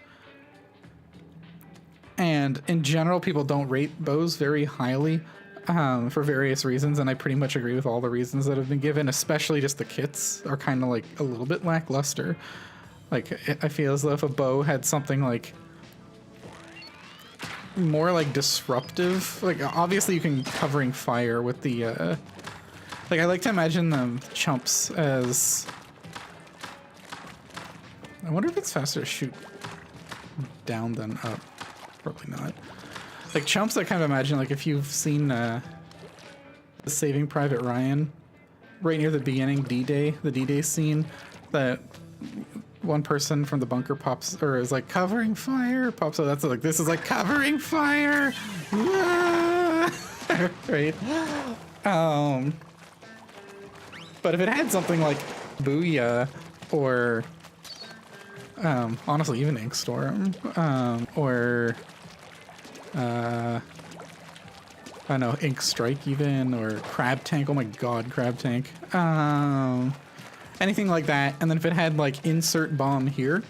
And in general, people don't rate bows very highly. For various reasons, and I pretty much agree with all the reasons that have been given, especially just the kits are kind of like a little bit lackluster. Like, I feel as though if a bow had something like more like disruptive, like obviously you can covering fire with the, like I like to imagine the chumps as, I wonder if it's faster to shoot down than up. Probably not. Like chumps, I kind of imagine, like if you've seen Saving Private Ryan, right near the beginning, D-Day, the D-Day scene, that one person from the bunker pops, or is like covering fire, pops up. That's like, this is like covering fire, right? But if it had something like Booyah, or honestly even Inkstorm, or I don't know, Ink Strike even, or Crab Tank. Oh my god, Crab Tank. Anything like that. And then if it had like insert bomb here,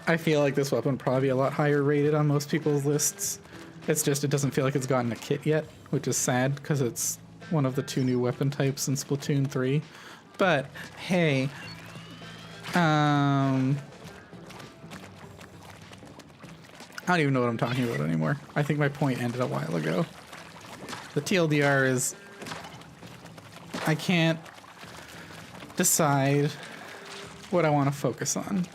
I feel like this weapon would probably be a lot higher rated on most people's lists. It's just, it doesn't feel like it's gotten a kit yet, which is sad because it's one of the 2 new weapon types in Splatoon 3. But hey, I don't even know what I'm talking about anymore. I think my point ended a while ago. The TLDR is I can't decide what I want to focus on.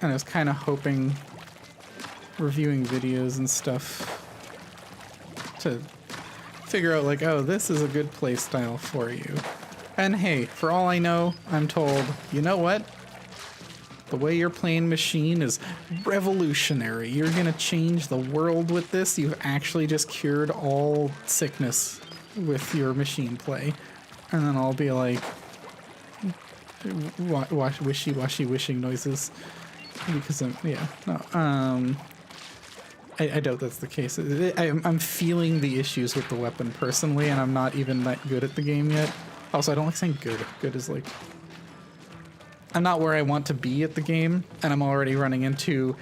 And I was kind of hoping reviewing videos and stuff to figure out like, oh, this is a good play style for you. And hey, for all I know, I'm told, you know what? The way you're playing Machine is revolutionary. You're gonna change the world with this. You've actually just cured all sickness with your Machine play. And then I'll be like, wishy-washy wishing noises. Because I'm, yeah, no, I doubt that's the case. I'm feeling the issues with the weapon personally, and I'm not even that good at the game yet. Also, I don't like saying good. Good is like, I'm not where I want to be at the game, and I'm already running into,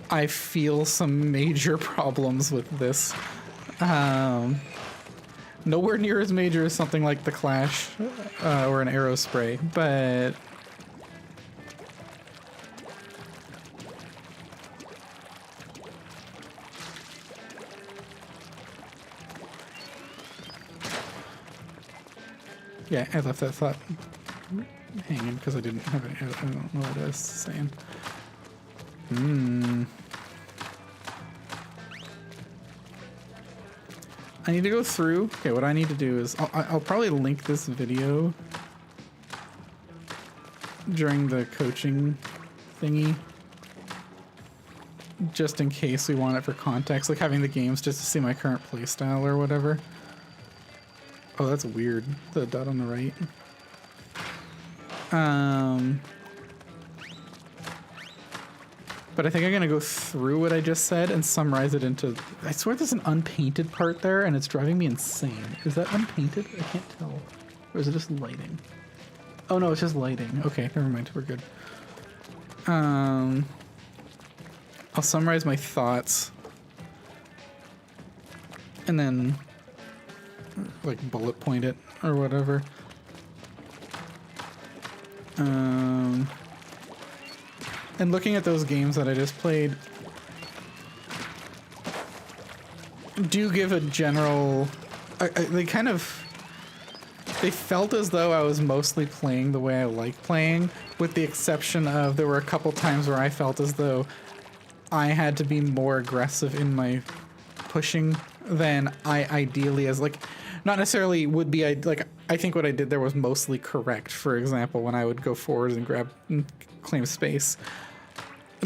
I feel some major problems with this. Nowhere near as major as something like the Clash or an Arrow Spray, but yeah, I left that thought hanging because I didn't have any, I don't know what I was saying. I need to go through. Okay, what I need to do is I'll probably link this video during the coaching thingy, just in case we want it for context, like having the games just to see my current playstyle or whatever. Oh, that's weird. The dot on the right. But I think I'm gonna go through what I just said and summarize it into. I swear there's an unpainted part there, and it's driving me insane. Is that unpainted? I can't tell. Or is it just lighting? Oh no, it's just lighting. Okay, never mind. We're good. I'll summarize my thoughts, and then like bullet point it or whatever. And looking at those games that I just played, do give a general... they felt as though I was mostly playing the way I like playing, with the exception of there were a couple times where I felt as though I had to be more aggressive in my pushing than I ideally, as like, not necessarily would be, like, I think what I did there was mostly correct. For example, when I would go forward and grab and claim space.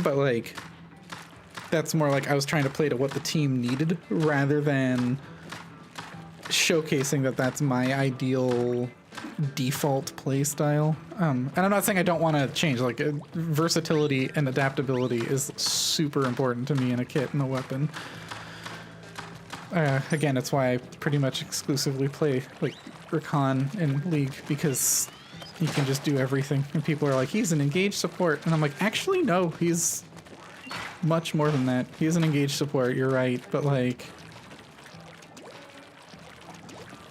But like, that's more like I was trying to play to what the team needed rather than showcasing that that's my ideal default play style. And I'm not saying I don't want to change, like versatility and adaptability is super important to me in a kit and a weapon. Again, it's why I pretty much exclusively play like Recon in League, because you can just do everything. And people are like, he's an engaged support. And I'm like, actually, no, he's much more than that. He's an engaged support, you're right. But like,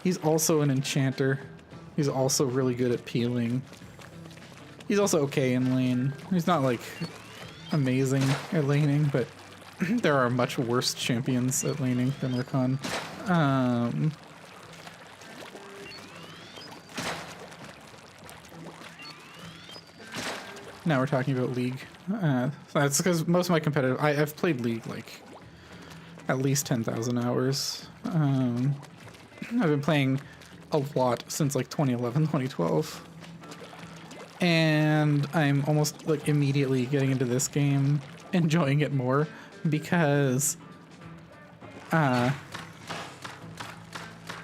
he's also an enchanter. He's also really good at peeling. He's also okay in lane. He's not like amazing at laning, but there are much worse champions at laning than Recon. Now we're talking about League. That's because most of my competitive... I've played League like at least 10,000 hours. I've been playing a lot since like 2011, 2012. And I'm almost like immediately getting into this game, enjoying it more, because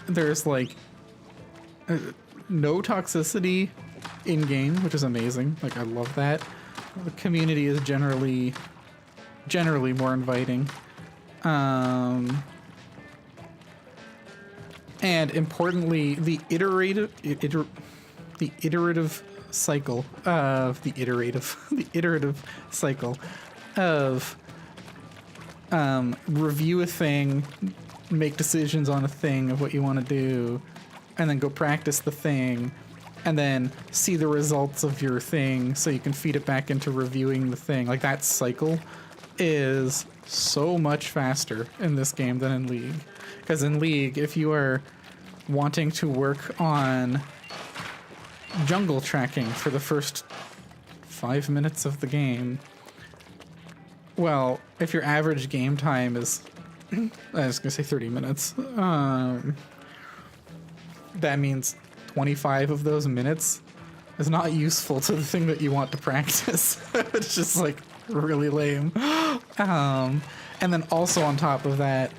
there's like no toxicity in game, which is amazing. Like, I love that. The community is generally more inviting. And importantly, the iterative cycle of review a thing, make decisions on a thing of what you want to do, and then go practice the thing, and then see the results of your thing so you can feed it back into reviewing the thing. Like, that cycle is so much faster in this game than in League. Because in League, if you are wanting to work on jungle tracking for the first 5 minutes of the game, well, if your average game time is, I was gonna say 30 minutes, that means 25 of those minutes is not useful to the thing that you want to practice. It's just like really lame. And then also on top of that,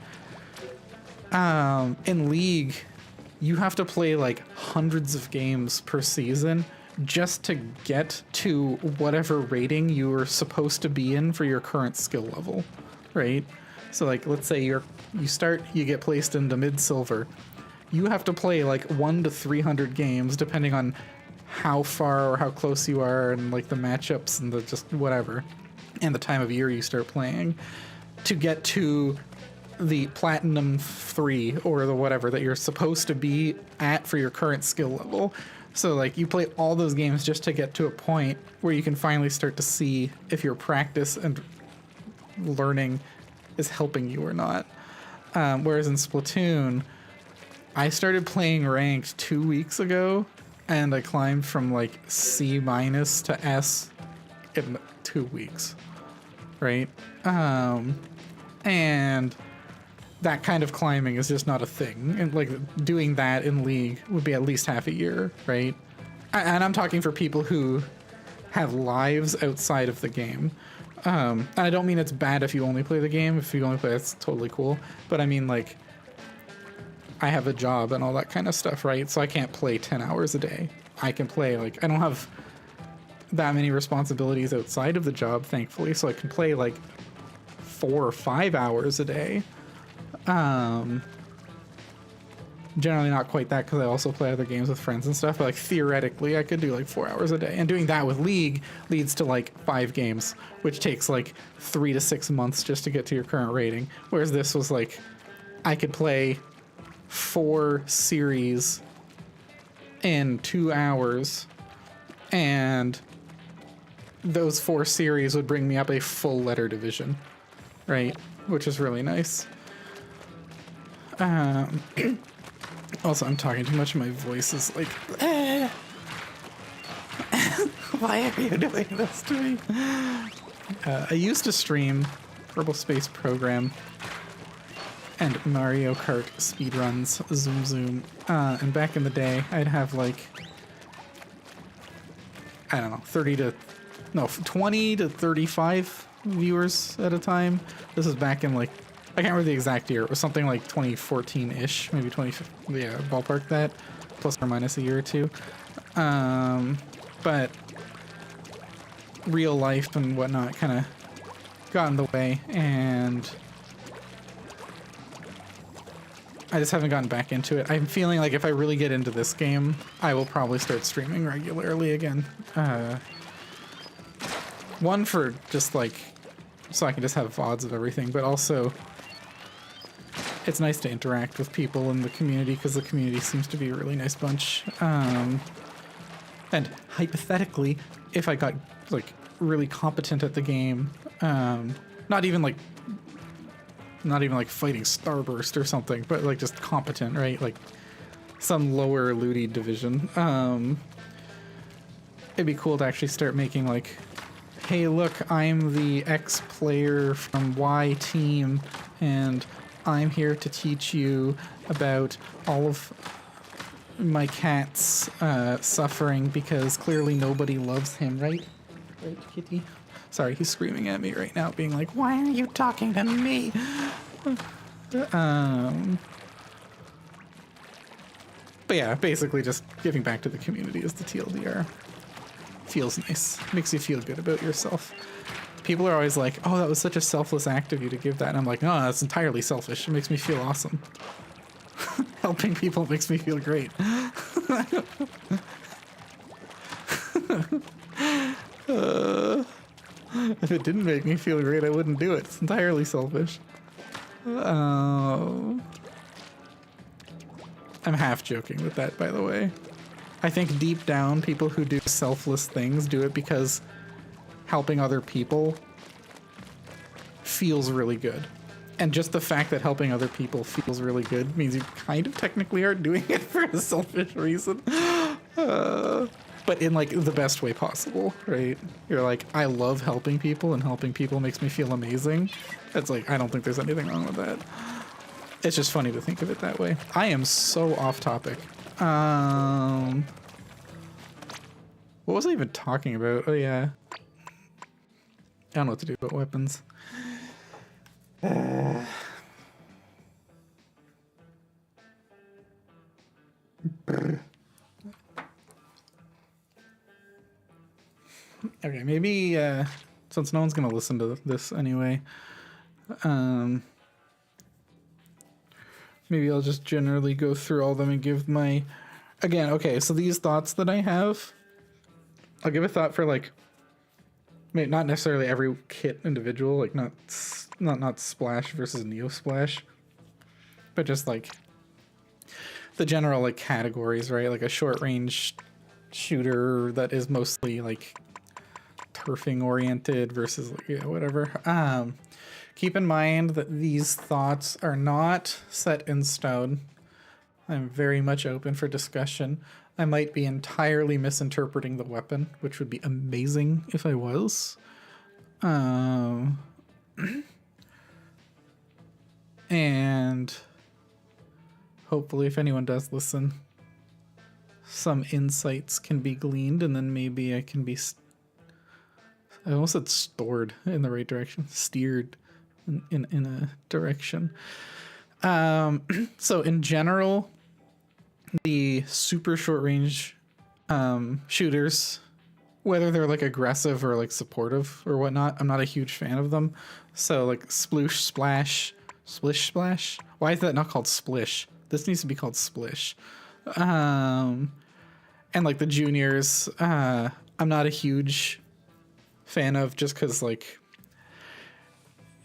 in League, you have to play like hundreds of games per season just to get to whatever rating you are supposed to be in for your current skill level, right? So like, let's say you get placed into mid-silver. You have to play like 100 to 300 games depending on how far or how close you are, and like the matchups and the just whatever, and the time of year you start playing, to get to the platinum 3 or the whatever that you're supposed to be at for your current skill level. So like, you play all those games just to get to a point where you can finally start to see if your practice and learning is helping you or not. Whereas in Splatoon, I started playing ranked 2 weeks ago, and I climbed from like C- to S in 2 weeks, right? And that kind of climbing is just not a thing. And like, doing that in League would be at least half a year, right? And I'm talking for people who have lives outside of the game. And I don't mean it's bad if you only play the game. If you only play, that's totally cool. But I mean, like, I have a job and all that kind of stuff, right? So I can't play 10 hours a day. I can play, like, I don't have that many responsibilities outside of the job, thankfully, so I can play like 4 or 5 hours a day. Generally not quite that, because I also play other games with friends and stuff, but like theoretically I could do like 4 hours a day, and doing that with League leads to like 5 games, which takes like 3 to 6 months just to get to your current rating, whereas this was like I could play 4 series in 2 hours, and those 4 series would bring me up a full letter division, right? Which is really nice. Also, I'm talking too much. My voice is like, why are you doing this to me? I used to stream Kerbal Space Program and Mario Kart speedruns, Zoom Zoom. And back in the day, I'd have like, I don't know, 20 to 35 viewers at a time. This is back in like, I can't remember the exact year. It was something like 2014-ish, maybe 2015, yeah, ballpark that, plus or minus a year or two. But real life and whatnot kind of got in the way, and I just haven't gotten back into it. I'm feeling like if I really get into this game, I will probably start streaming regularly again. One, for just like, so I can just have VODs of everything, but also it's nice to interact with people in the community, because the community seems to be a really nice bunch. And hypothetically, if I got like really competent at the game, not even like fighting Starburst or something, but like just competent, right? Like some lower looty division. It'd be cool to actually start making like, hey, look, I'm the X player from Y team, and I'm here to teach you about all of my cat's suffering, because clearly nobody loves him, right? Right, kitty? Sorry, he's screaming at me right now, being like, why are you talking to me? But yeah, basically just giving back to the community is the TLDR. Feels nice. Makes you feel good about yourself. People are always like, oh, that was such a selfless act of you to give that. And I'm like, no, that's entirely selfish. It makes me feel awesome. Helping people makes me feel great. If it didn't make me feel great, I wouldn't do it. It's entirely selfish. I'm half joking with that, by the way. I think deep down, people who do selfless things do it because helping other people feels really good. And just the fact that helping other people feels really good means you kind of technically are doing it for a selfish reason. But in like the best way possible, right? You're like, I love helping people, and helping people makes me feel amazing. It's like, I don't think there's anything wrong with that. It's just funny to think of it that way. I am so off topic. What was I even talking about? Oh yeah. I don't know what to do about weapons. Okay, maybe since no one's gonna listen to this anyway, maybe I'll just generally go through all of them and give my, again, okay, so these thoughts that I have, I'll give a thought for like, maybe not necessarily every kit individual, like not Splash versus Neo Splash, but just like the general like categories, right? Like a short range shooter that is mostly like turfing oriented versus like, yeah, whatever. Keep in mind that these thoughts are not set in stone. I'm very much open for discussion. I might be entirely misinterpreting the weapon, which would be amazing if I was. And hopefully if anyone does listen, some insights can be gleaned, and then maybe I can be, I almost said stored in the right direction, steered in a direction. So in general, the super short range shooters whether they're like aggressive or like supportive or whatnot. I'm not a huge fan of them. So like sploosh, splash, splish, splash. Why is that not called splish? This needs to be called splish. And like the juniors, I'm not a huge fan of, just because like,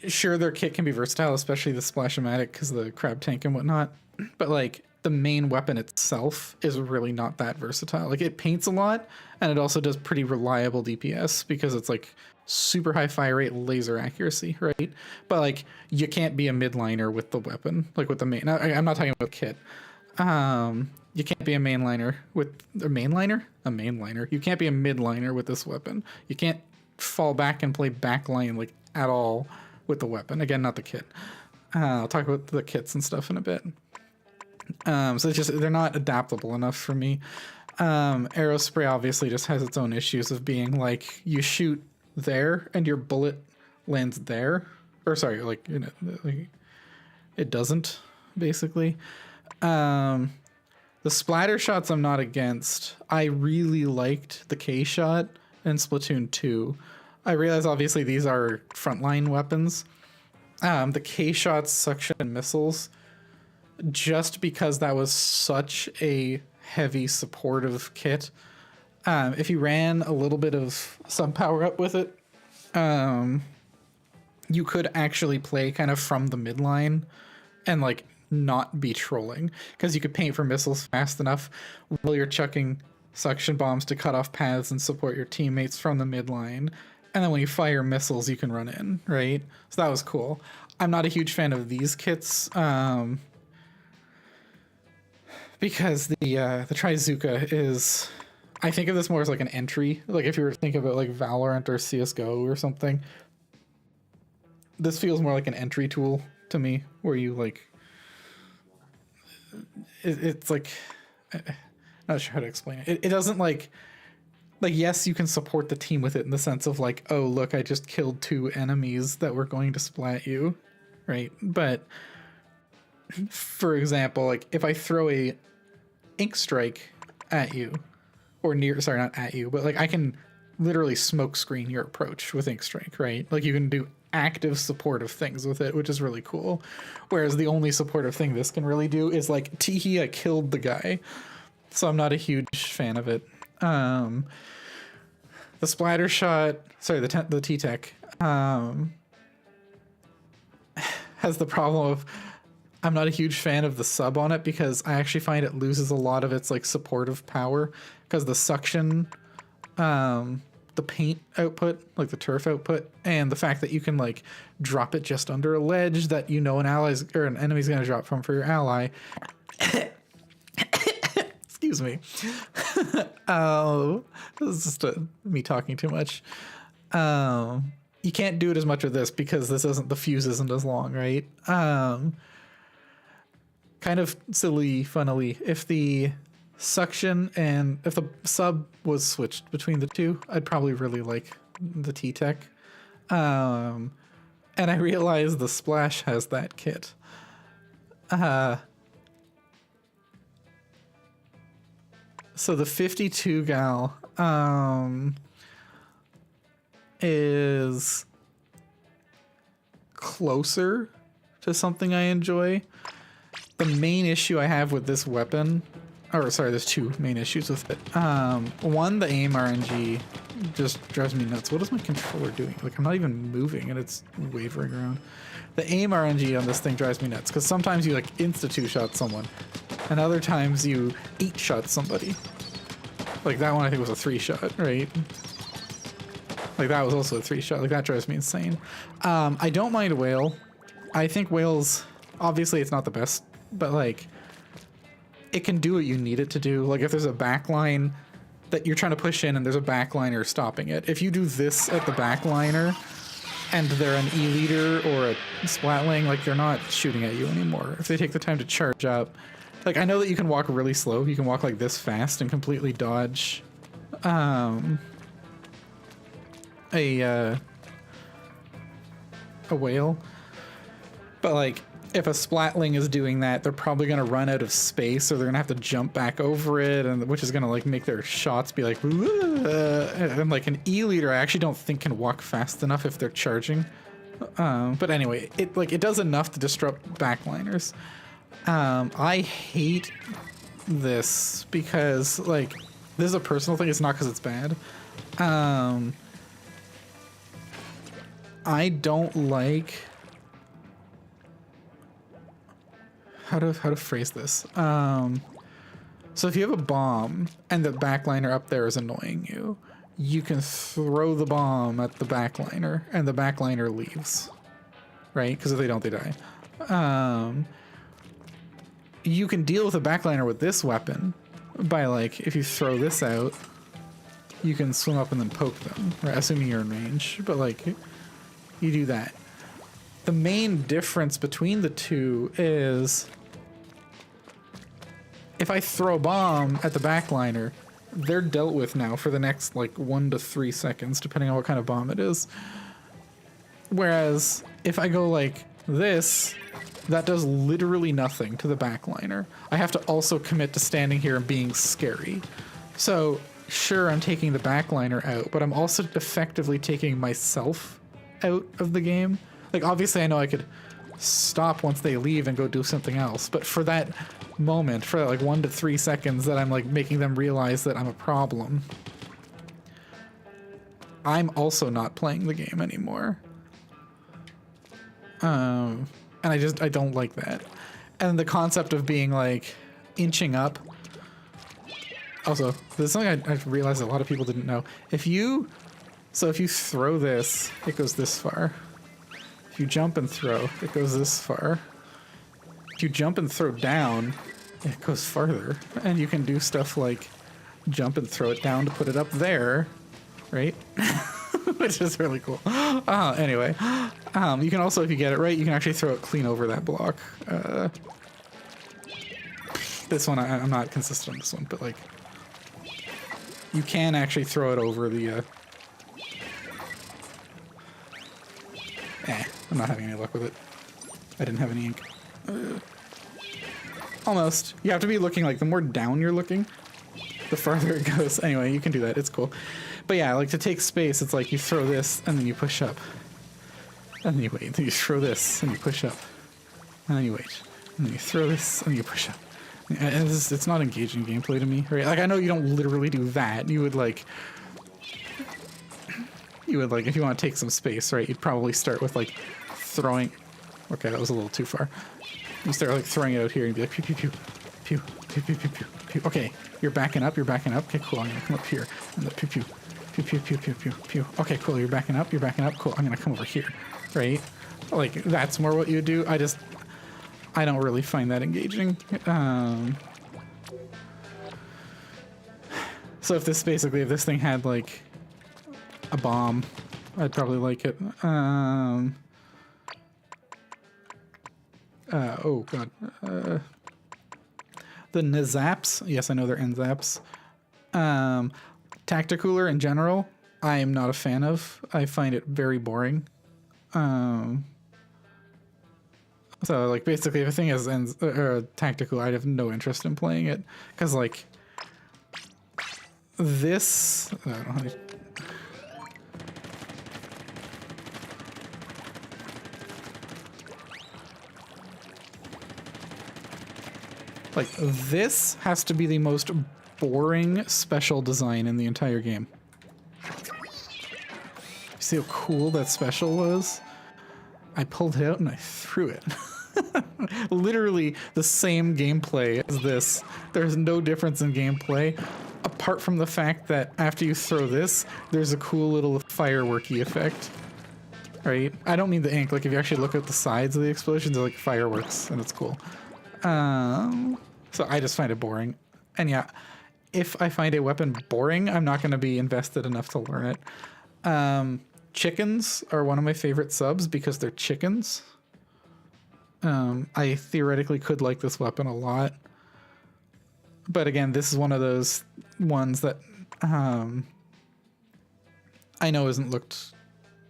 sure, their kit can be versatile, especially the Splash-O-Matic because of the crab tank and whatnot. But like the main weapon itself is really not that versatile. Like it paints a lot, and it also does pretty reliable DPS because it's like super high fire rate, laser accuracy, right? But like you can't be a midliner with the weapon, like with the main. I'm not talking about kit. You can't be a mainliner with a mainliner. You can't be a midliner with this weapon. You can't fall back and play backline like at all with the weapon. Again, not the kit. I'll talk about the kits and stuff in a bit. So it's just, they're not adaptable enough for me. Arrow spray obviously just has its own issues of being like, you shoot there and your bullet lands there, or sorry, like, you know, like it doesn't basically. The splatter shots I'm not against. I really liked the K shot in Splatoon 2. I realize obviously these are frontline weapons. The K shots, suction, and missiles, just because that was such a heavy supportive kit. If you ran a little bit of sub power up with it, you could actually play kind of from the midline and like not be trolling, because you could paint for missiles fast enough while you're chucking suction bombs to cut off paths and support your teammates from the midline. And then when you fire missiles, you can run in, right? So that was cool. I'm not a huge fan of these kits, because the Trizuka is, I think of this more as like an entry. Like if you were to think about like Valorant or CSGO or something, this feels more like an entry tool to me, where you like, it's like, I'm not sure how to explain it. It doesn't like yes, you can support the team with it in the sense of like, oh look, I just killed 2 enemies that were going to splat you, right? But for example, like if I throw a ink strike at you, or near, sorry, not at you, but like I can literally smoke screen your approach with ink strike, right? Like you can do active supportive things with it, which is really cool. Whereas the only supportive thing this can really do is like, teehee, I killed the guy. So I'm not a huge fan of it. The splatter shot, sorry, the T-Tech, has the problem of, I'm not a huge fan of the sub on it, because I actually find it loses a lot of its like supportive power, because the suction, the paint output, like the turf output, and the fact that you can like drop it just under a ledge that you know an enemy's gonna drop from for your ally. Excuse me. This is just me talking too much. You can't do it as much with this because the fuse isn't as long, right? Kind of silly, funnily, if the suction and if the sub was switched between the two, I'd probably really like the T-Tech. And I realize the Splash has that kit. So the 52 gal is closer to something I enjoy. The main issue I have with this weapon, or sorry, there's 2 main issues with it. One, the aim RNG just drives me nuts. What is my controller doing? Like, I'm not even moving and it's wavering around. The aim RNG on this thing drives me nuts, because sometimes you like insta-2-shot someone, and other times you 8-shot somebody. Like that one I think was a 3-shot, right? Like that was also a 3-shot. Like that drives me insane. I don't mind Whale. I think Whale's, obviously it's not the best, but like it can do what you need it to do. Like if there's a backline that you're trying to push in and there's a backliner stopping it, if you do this at the backliner and they're an E-leader or a splatling, like they're not shooting at you anymore. If they take the time to charge up, like I know that you can walk really slow. You can walk like this fast and completely dodge a whale. But like if a splatling is doing that, they're probably going to run out of space, or they're going to have to jump back over it, and which is going to like make their shots be like, and like an E-liter I actually don't think can walk fast enough if they're charging. But anyway, it does enough to disrupt backliners. I hate this because like this is a personal thing. It's not because it's bad. I don't like how to phrase this. So if you have a bomb and the backliner up there is annoying you, you can throw the bomb at the backliner and the backliner leaves, right? Because if they don't, they die. You can deal with a backliner with this weapon by like, if you throw this out, you can swim up and then poke them, right? Assuming you're in range, but like you do that. The main difference between the two is if I throw a bomb at the backliner, they're dealt with now for the next like 1 to 3 seconds, depending on what kind of bomb it is. Whereas if I go like this, that does literally nothing to the backliner. I have to also commit to standing here and being scary. So sure, I'm taking the backliner out, but I'm also effectively taking myself out of the game. Like obviously I know I could stop once they leave and go do something else, but for that moment, for like 1 to 3 seconds that I'm like making them realize that I'm a problem, I'm also not playing the game anymore. And I don't like that. And the concept of being like inching up. Also, there's something I realized a lot of people didn't know. If you throw this, it goes this far. If you jump and throw, it goes this far. If you jump and throw down, it goes farther. And you can do stuff like jump and throw it down to put it up there, right? Which is really cool. Anyway, you can also, if you get it right, you can actually throw it clean over that block. This one, I'm not consistent on this one, but like, you can actually throw it over the... I'm not having any luck with it. I didn't have any ink. Almost. You have to be looking, like, the more down you're looking, the farther it goes. Anyway, you can do that. It's cool. But yeah, like, to take space, it's like you throw this, and then you push up. And then you wait. Then you throw this, and you push up. And then you wait. And then you throw this, and you push up. And it's not engaging gameplay to me, right? Like, I know you don't literally do that. You would, like, if you want to take some space, right, you'd probably start with, like, throwing... Okay, that was a little too far. You start, like, throwing it out here and be like, pew, pew, pew, pew, pew, pew, pew, pew, pew. Okay, you're backing up. Okay, cool, I'm gonna come up here. And then pew, pew, pew, pew, pew, pew, pew, pew. Okay, cool, you're backing up. Cool, I'm gonna come over here, right? Like, that's more what you would do. I don't really find that engaging. So if this thing had, like, a bomb, I'd probably like it. Oh god. The Nzaps, yes, I know they're Nzaps. Tacticooler in general, I am not a fan of. I find it very boring. So, like, basically, if a thing is tactical, I'd have no interest in playing it. Because, like, this... I don't know how to... Like, this has to be the most boring special design in the entire game. See how cool that special was? I pulled it out and I threw it. Literally the same gameplay as this. There's no difference in gameplay, apart from the fact that after you throw this, there's a cool little fireworky effect. Right? I don't mean the ink. Like, if you actually look at the sides of the explosions, they're like fireworks, and it's cool. So I just find it boring. And yeah, if I find a weapon boring, I'm not going to be invested enough to learn it. Chickens are one of my favorite subs because they're chickens. I theoretically could like this weapon a lot. But again, this is one of those ones that I know isn't looked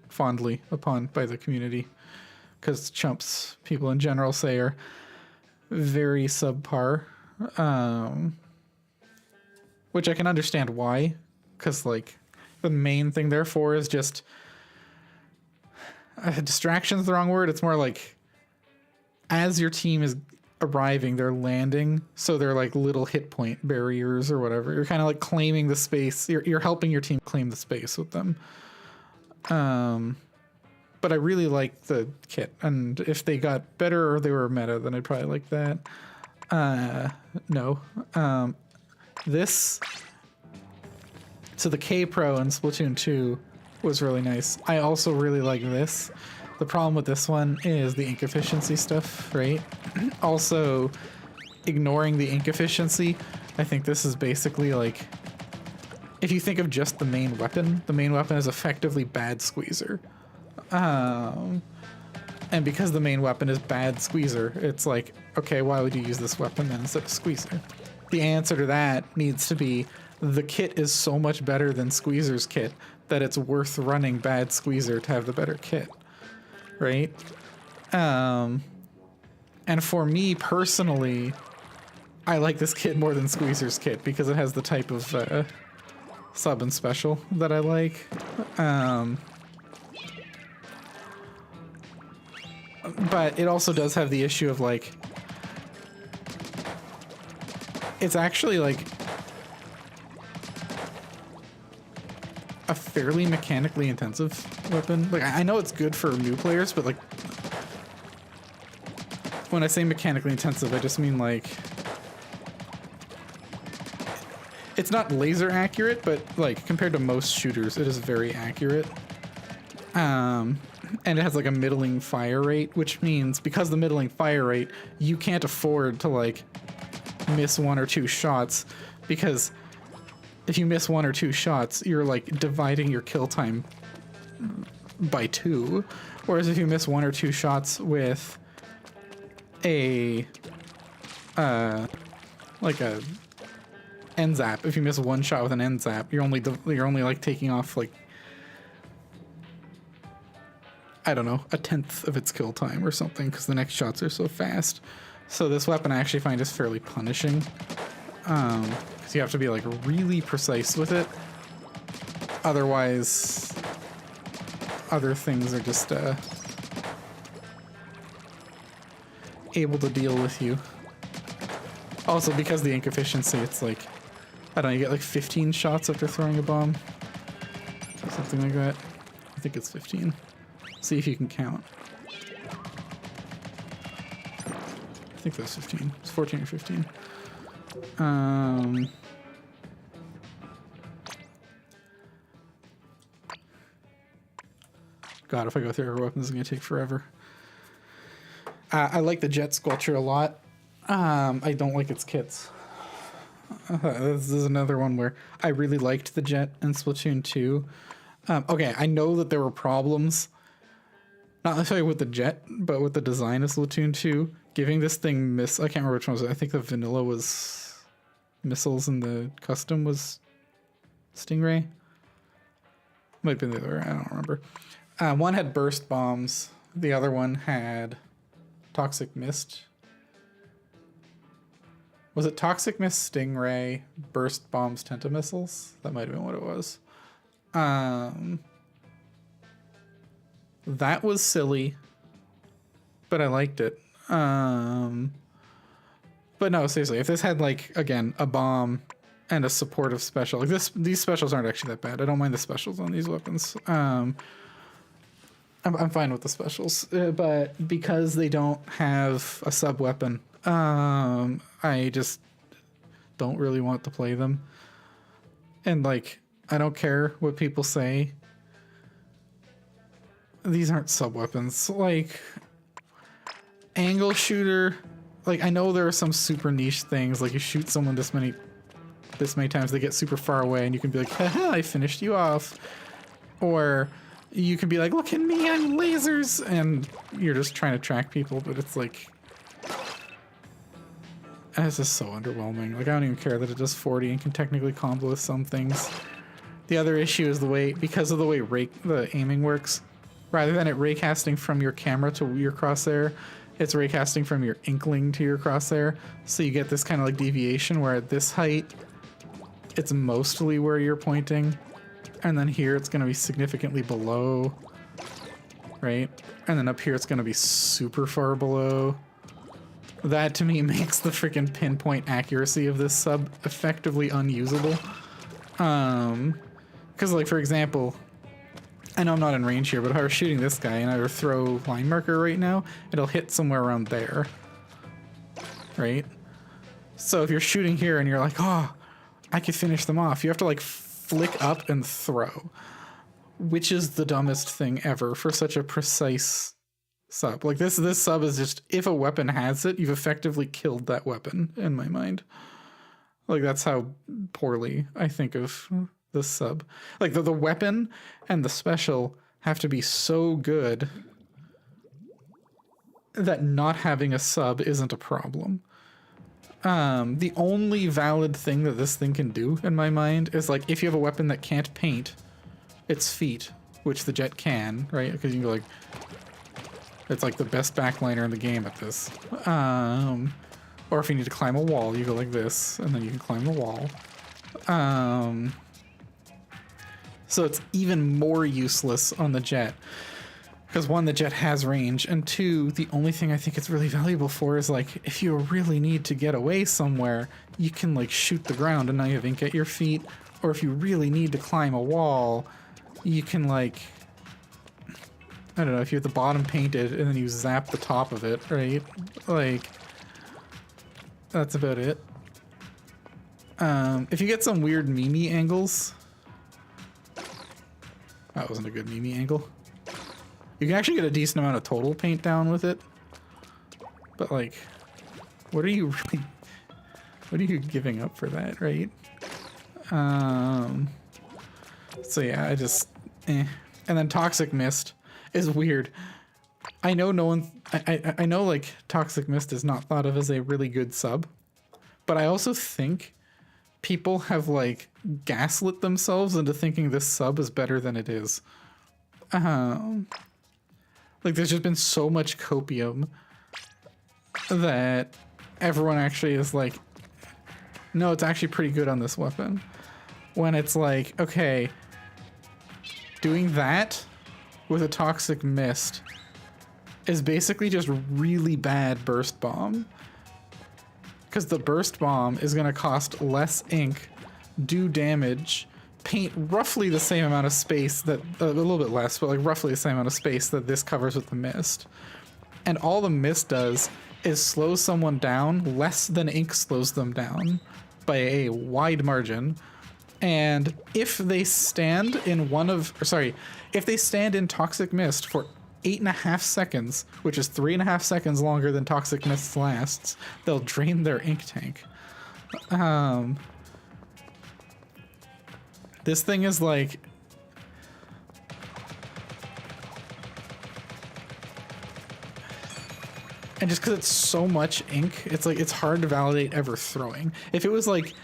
fondly upon by the community. because chumps, people in general say, are very subpar. Which I can understand why, because like the main thing therefore is just distraction's the wrong word. It's more like as your team is arriving, they're landing, so they're like little hit point barriers or whatever. You're kind of like claiming the space. You're helping your team claim the space with them. But I really like the kit, and if they got better or they were meta, then I'd probably like that. No. This, so the K Pro in Splatoon 2 was really nice. I also really like this. The problem with this one is the ink efficiency stuff, right? Also, ignoring the ink efficiency, I think this is basically like, if you think of just the main weapon is effectively bad squeezer. And because the main weapon is bad squeezer, it's like, okay, why would you use this weapon then instead of squeezer? The answer to that needs to be the kit is so much better than Squeezer's kit that it's worth running bad Squeezer to have the better kit, right? And for me personally, I like this kit more than Squeezer's kit because it has the type of sub and special that I like. But it also does have the issue of like, it's actually like a fairly mechanically intensive weapon. Like I know it's good for new players, but like when I say mechanically intensive, I just mean like it's not laser accurate, but like compared to most shooters, it is very accurate. And it has like a middling fire rate, which means because the middling fire rate, you can't afford to like miss one or two shots, because if you miss one or two shots, you're like dividing your kill time by 2. Whereas if you miss one or two shots with a like a end zap, if you miss one shot with an end zap, you're only like taking off like, I don't know, 1/10 of its kill time or something, because the next shots are so fast. So this weapon I actually find is fairly punishing, because you have to be like really precise with it. Otherwise, other things are just able to deal with you. Also, because of the ink efficiency, it's like, I don't know, you get like 15 shots after throwing a bomb. Something like that. I think it's 15. See if you can count. I think that's 15. It's 14 or 15. God, if I go through our weapons, it's gonna take forever. I like the jet sculpture a lot. I don't like its kits. This is another one where I really liked the jet in Splatoon 2. Okay, I know that there were problems, not necessarily with the jet, but with the design of Splatoon 2. Giving this thing I can't remember which one was it. I think the vanilla was missiles and the custom was Stingray. Might be the other, I don't remember. One had burst bombs. The other one had toxic mist. Was it toxic mist, Stingray, burst bombs, tentamissiles? That might have been what it was. That was silly, but I liked it. But no, seriously, if this had like, again, a bomb and a supportive special, like these specials aren't actually that bad. I don't mind the specials on these weapons. I'm fine with the specials, but because they don't have a sub weapon, I just don't really want to play them. And like, I don't care what people say. These aren't sub weapons. Like, angle shooter, like I know there are some super niche things, like you shoot someone this many times, they get super far away and you can be like, haha, I finished you off. Or you can be like, look at me, I'm lasers, and you're just trying to track people, but it's like, it's just so underwhelming. Like, I don't even care that it does 40 and can technically combo with some things. The other issue is because of the way the aiming works, rather than it raycasting from your camera to your crosshair, it's raycasting from your inkling to your crosshair. So you get this kind of like deviation where at this height, it's mostly where you're pointing. And then here it's going to be significantly below, right? And then up here it's going to be super far below. That to me makes the freaking pinpoint accuracy of this sub effectively unusable. Because like, for example, I know I'm not in range here, but if I were shooting this guy and I were to throw line marker right now, it'll hit somewhere around there, right? So if you're shooting here and you're like, oh, I could finish them off, you have to like flick up and throw, which is the dumbest thing ever for such a precise sub. Like this sub is just, if a weapon has it, you've effectively killed that weapon in my mind. Like that's how poorly I think of this sub. Like the weapon and the special have to be so good that not having a sub isn't a problem. The only valid thing that this thing can do in my mind is like if you have a weapon that can't paint its feet, which the jet can, right? Because you can go like, it's like the best backliner in the game at this. Or if you need to climb a wall, you go like this, and then you can climb the wall. So it's even more useless on the jet. Because one, the jet has range, and two, the only thing I think it's really valuable for is like, if you really need to get away somewhere, you can like shoot the ground and now you have ink at your feet. Or if you really need to climb a wall, you can like, I don't know, if you have the bottom painted and then you zap the top of it, right? Like, that's about it. If you get some weird meme angles, that wasn't a good meme angle. You can actually get a decent amount of total paint down with it. But like, what are you giving up for that, right? So yeah, I just, And then Toxic Mist is weird. I know no one, I know like Toxic Mist is not thought of as a really good sub, but I also think people have like gaslit themselves into thinking this sub is better than it is. Like there's just been so much copium that everyone actually is like, no, it's actually pretty good on this weapon. When it's like, okay, doing that with a Toxic Mist is basically just really bad burst bomb. Because the burst bomb is going to cost less ink, do damage, paint roughly the same amount of space that, a little bit less, but like roughly the same amount of space that this covers with the mist. And all the mist does is slow someone down less than ink slows them down by a wide margin. And if they stand in if they stand in Toxic Mist for 8.5 seconds, which is 3.5 seconds longer than Toxic Mist lasts, they'll drain their ink tank. This thing is like, and just because it's so much ink, it's like, it's hard to validate ever throwing. If it was like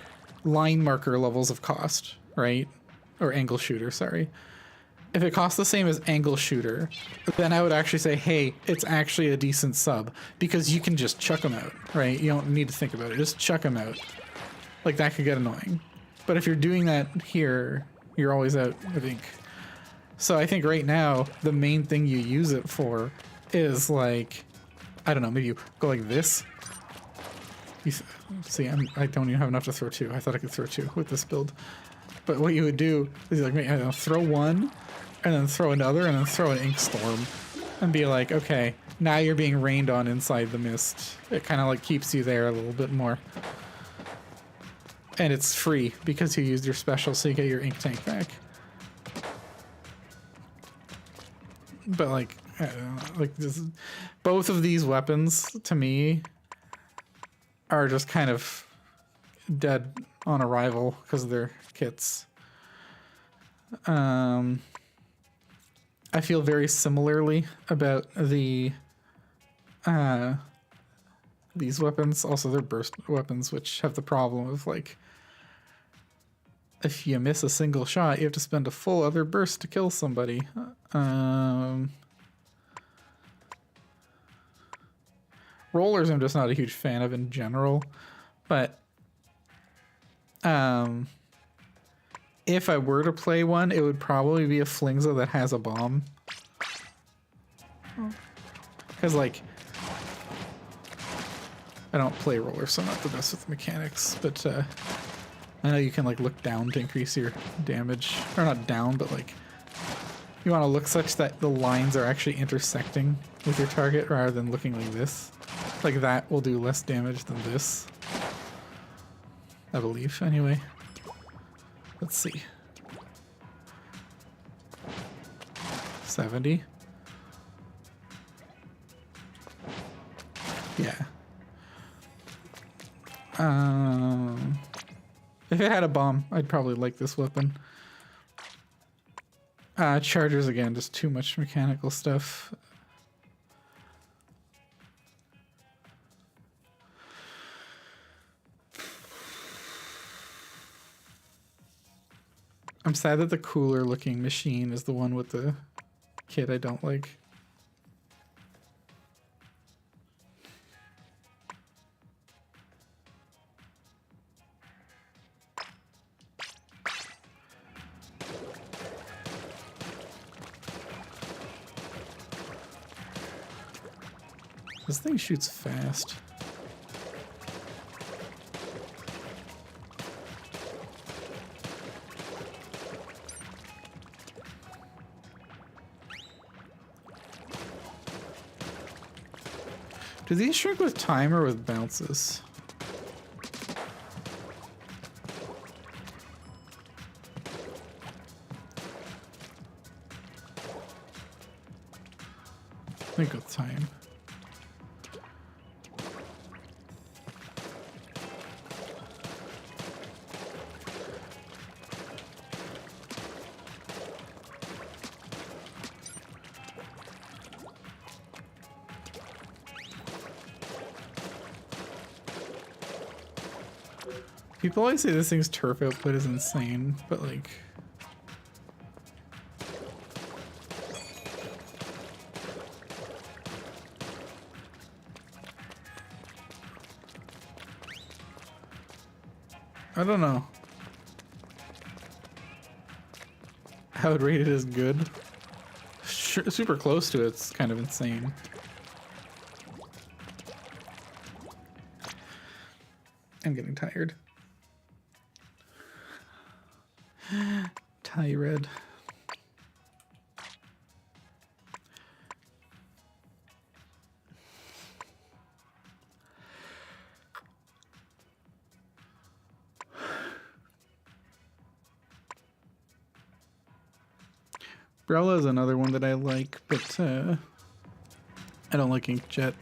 line marker levels of cost, right? Or angle shooter, sorry. If it costs the same as angle shooter, then I would actually say, hey, it's actually a decent sub because you can just chuck them out, right? You don't need to think about it. Just chuck them out. Like that could get annoying. But if you're doing that here, you're always out of ink. So I think right now, the main thing you use it for is like, I don't know, maybe you go like this. You see, I don't even have enough to throw two. I thought I could throw two with this build. But what you would do is like, I don't know, throw one, and then throw another, and then throw an ink storm. And be like, okay, now you're being rained on inside the mist. It kind of like keeps you there a little bit more. And it's free because you used your special, so you get your ink tank back. But like, I don't know, like both of these weapons to me are just kind of dead on arrival because of their kits. I feel very similarly about the these weapons. Also, they're burst weapons, which have the problem of like, if you miss a single shot, you have to spend a full other burst to kill somebody. rollers I'm just not a huge fan of in general, but if I were to play one, it would probably be a Flingza that has a bomb. Because, like, I don't play rollers, so I'm not the best with mechanics, but I know you can, like, look down to increase your damage. Or not down, but, like, you want to look such that the lines are actually intersecting with your target rather than looking like this. Like, that will do less damage than this. I believe, anyway. Let's see. 70. Yeah. If it had a bomb, I'd probably like this weapon. Chargers again, just too much mechanical stuff. I'm sad that the cooler looking machine is the one with the kit I don't like. This thing shoots fast. Do these shrink with time or with bounces? I think with time. People always say this thing's turf output is insane, but like... I don't know. I would rate it as good. Super close to it's kind of insane. I'm getting tired. Tired. Brella is another one that I like, but I don't like Inkjet.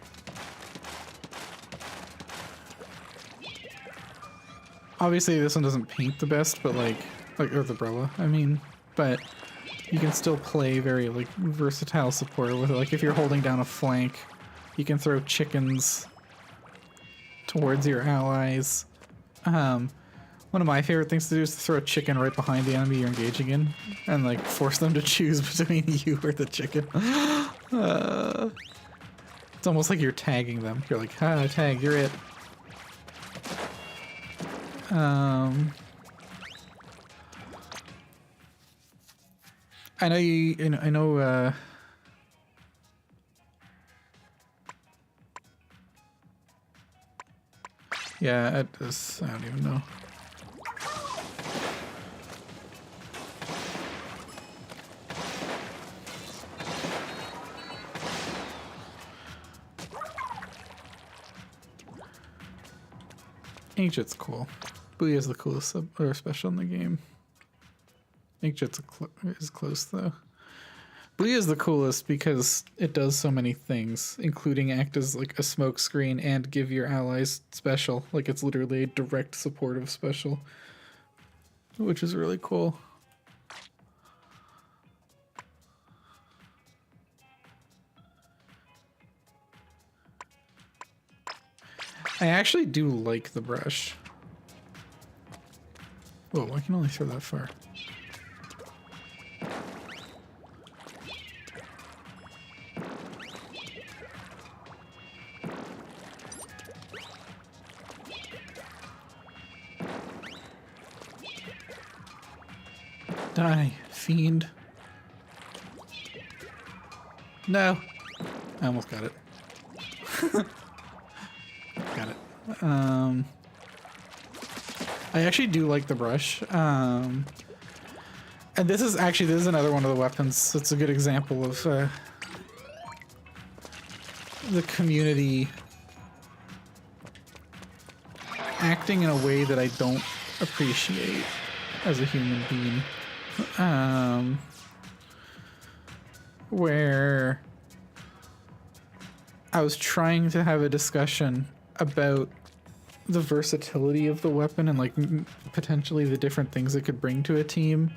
Obviously this one doesn't paint the best, but like or the Brella, I mean, but you can still play very like versatile support with it. Like if you're holding down a flank, you can throw chickens towards your allies. One of my favorite things to do is to throw a chicken right behind the enemy you're engaging in and like force them to choose between you or the chicken. It's almost like you're tagging them. You're like, tag, you're it. I know I know, yeah, I don't even know. Inkjet's cool. Booyah is the coolest or special in the game. Inkjet's is close though. Booyah is the coolest because it does so many things, including act as like a smoke screen and give your allies special. Like it's literally a direct supportive special, which is really cool. I actually do like the brush. Whoa, I can only throw that far. Die, fiend. No. I almost got it. Got it. I actually do like the brush. And this is another one of the weapons. It's a good example of the community acting in a way that I don't appreciate as a human being. Where I was trying to have a discussion about the versatility of the weapon and like potentially the different things it could bring to a team,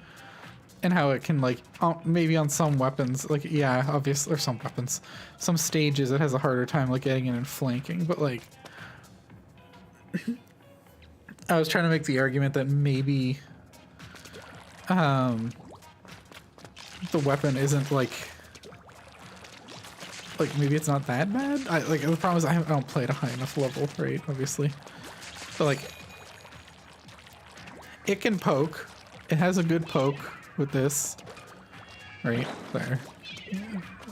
and how it can like maybe on some weapons, like yeah, obviously, or some weapons, some stages it has a harder time like getting in and flanking, but like I was trying to make the argument that maybe the weapon isn't like maybe it's not that bad. The problem is I don't play at a high enough level, right? Obviously, but like it can poke. It has a good poke with this, right there.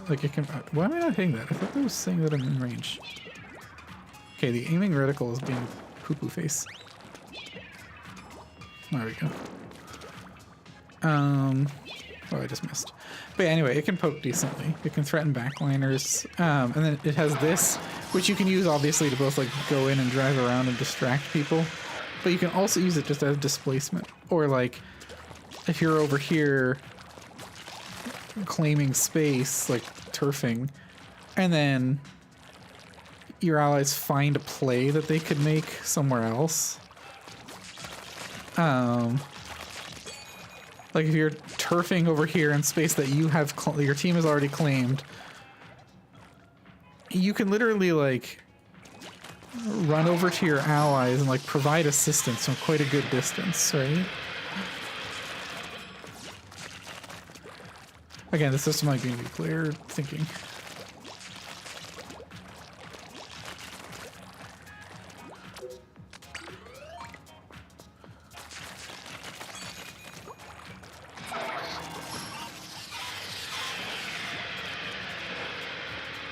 Like it can. Why am I not hitting that? I thought that was saying that I'm in range. Okay, the aiming reticle is being poo-poo face. There we go. Oh, I just missed. But yeah, anyway, it can poke decently. It can threaten backliners. And then it has this, which you can use obviously to both like go in and drive around and distract people. But you can also use it just as displacement. Or like, if you're over here claiming space, like turfing, and then your allies find a play that they could make somewhere else. Like if you're turfing over here in space that you have, your team has already claimed, you can literally like run over to your allies and like provide assistance from quite a good distance, right? Again, this system might be nuclear thinking.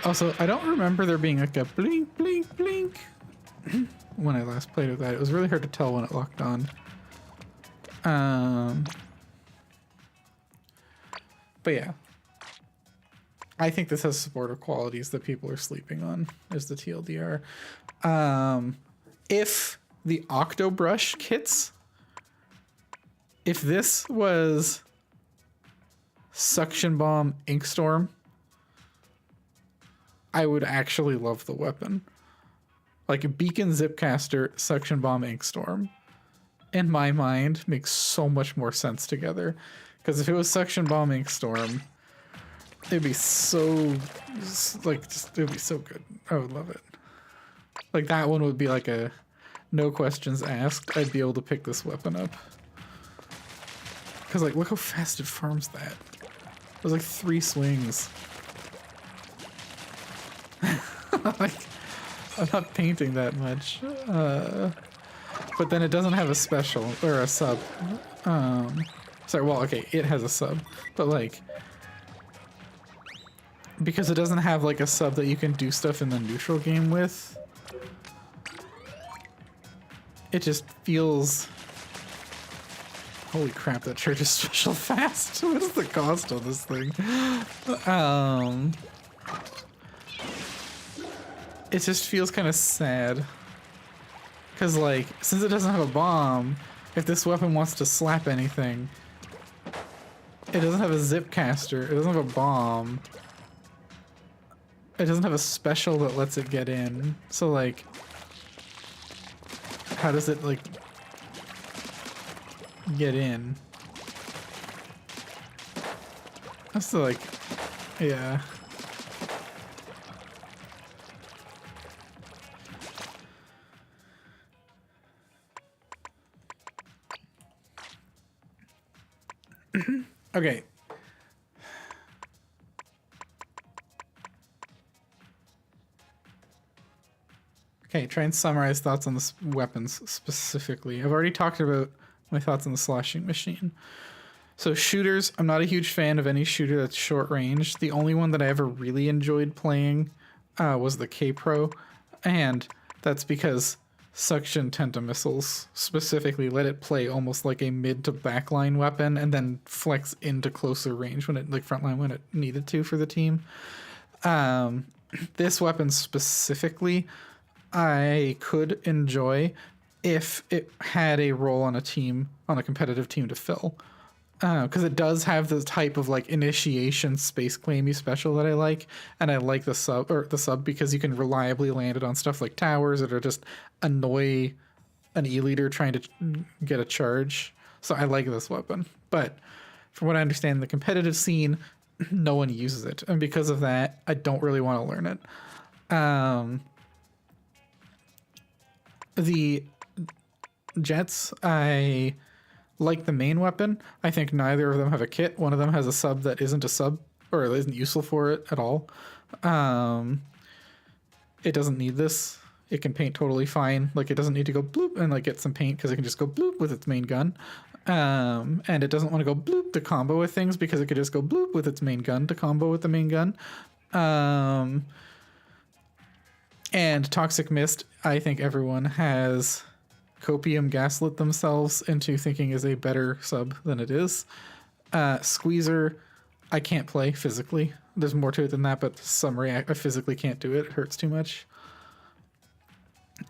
Also, I don't remember there being like a blink, blink, blink when I last played with that. It was really hard to tell when it locked on. But yeah. I think this has supportive qualities that people are sleeping on, is the TLDR. If the Octobrush kits, if this was Suction Bomb Inkstorm, I would actually love the weapon. Like a Beacon Zipcaster, Suction Bomb Inkstorm, in my mind, makes so much more sense together. Because if it was Suction Bomb Inkstorm, it'd be so, like, just, it'd be so good. I would love it. Like, that one would be like a no questions asked. I'd be able to pick this weapon up. Because, like, look how fast it farms that. There's like 3 swings. Like, I'm not painting that much. But then it doesn't have a special, or a sub. Sorry, well, okay, it has a sub. But, like, because it doesn't have, like, a sub that you can do stuff in the neutral game with, it just feels... Holy crap, that charges special fast. What is the cost of this thing? It just feels kind of sad. Because, like, since it doesn't have a bomb, if this weapon wants to slap anything, it doesn't have a zip caster, it doesn't have a bomb, it doesn't have a special that lets it get in. So, like, how does it, like, get in? That's the, like, yeah. Okay. Okay, try and summarize thoughts on the weapons specifically. I've already talked about my thoughts on the sloshing machine. So shooters, I'm not a huge fan of any shooter that's short range. The only one that I ever really enjoyed playing was the K-Pro, and that's because suction tenta missiles specifically let it play almost like a mid to backline weapon and then flex into closer range when it, like frontline when it needed to for the team. This weapon specifically, I could enjoy if it had a role on a team, on a competitive team to fill. Because it does have the type of like initiation space claimy special that I like, and I like the sub because you can reliably land it on stuff like towers that are just annoy an E-leader trying to get a charge. So I like this weapon, but from what I understand, the competitive scene, no one uses it, and because of that, I don't really want to learn it. The jets, I like the main weapon. I think neither of them have a kit. One of them has a sub that isn't a sub, or isn't useful for it at all. It doesn't need this. It can paint totally fine. Like, it doesn't need to go bloop and like get some paint because it can just go bloop with its main gun. And it doesn't want to go bloop to combo with things because it could just go bloop with its main gun to combo with the main gun. And Toxic Mist, I think everyone has copium gaslit themselves into thinking is a better sub than it is. Squeezer, I can't play physically. There's more to it than that, but I physically can't do it. It hurts too much.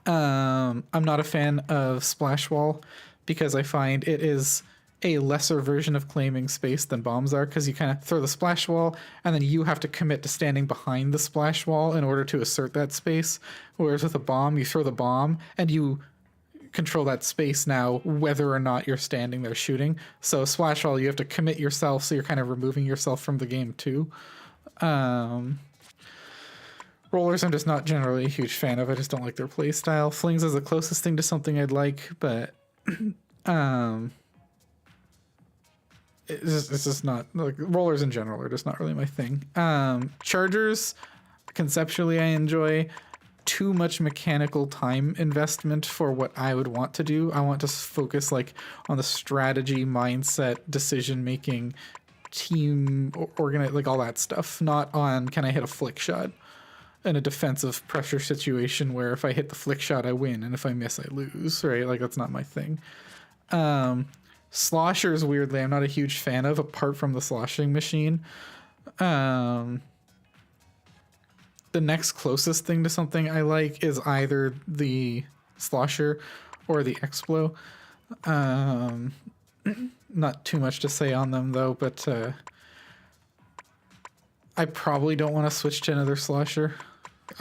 I'm not a fan of Splash Wall because I find it is a lesser version of claiming space than bombs are, because you kind of throw the splash wall and then you have to commit to standing behind the splash wall in order to assert that space. Whereas with a bomb, you throw the bomb and you control that space now, whether or not you're standing there shooting. So splash wall, you have to commit yourself, so you're kind of removing yourself from the game too. Rollers, I'm just not generally a huge fan of. I just don't like their play style. Flings is the closest thing to something I'd like, but it's just not, like, rollers in general are just not really my thing. Chargers, conceptually I enjoy. Too much mechanical time investment for what I would want to do. I want to focus like on the strategy, mindset, decision making, team organize, like all that stuff, not on can I hit a flick shot in a defensive pressure situation where if I hit the flick shot I win and if I miss I lose, right? Like, that's not my thing. Sloshers, weirdly, I'm not a huge fan of, apart from the sloshing machine. The next closest thing to something I like is either the slosher or the Explo. Not too much to say on them though, but I probably don't want to switch to another slosher.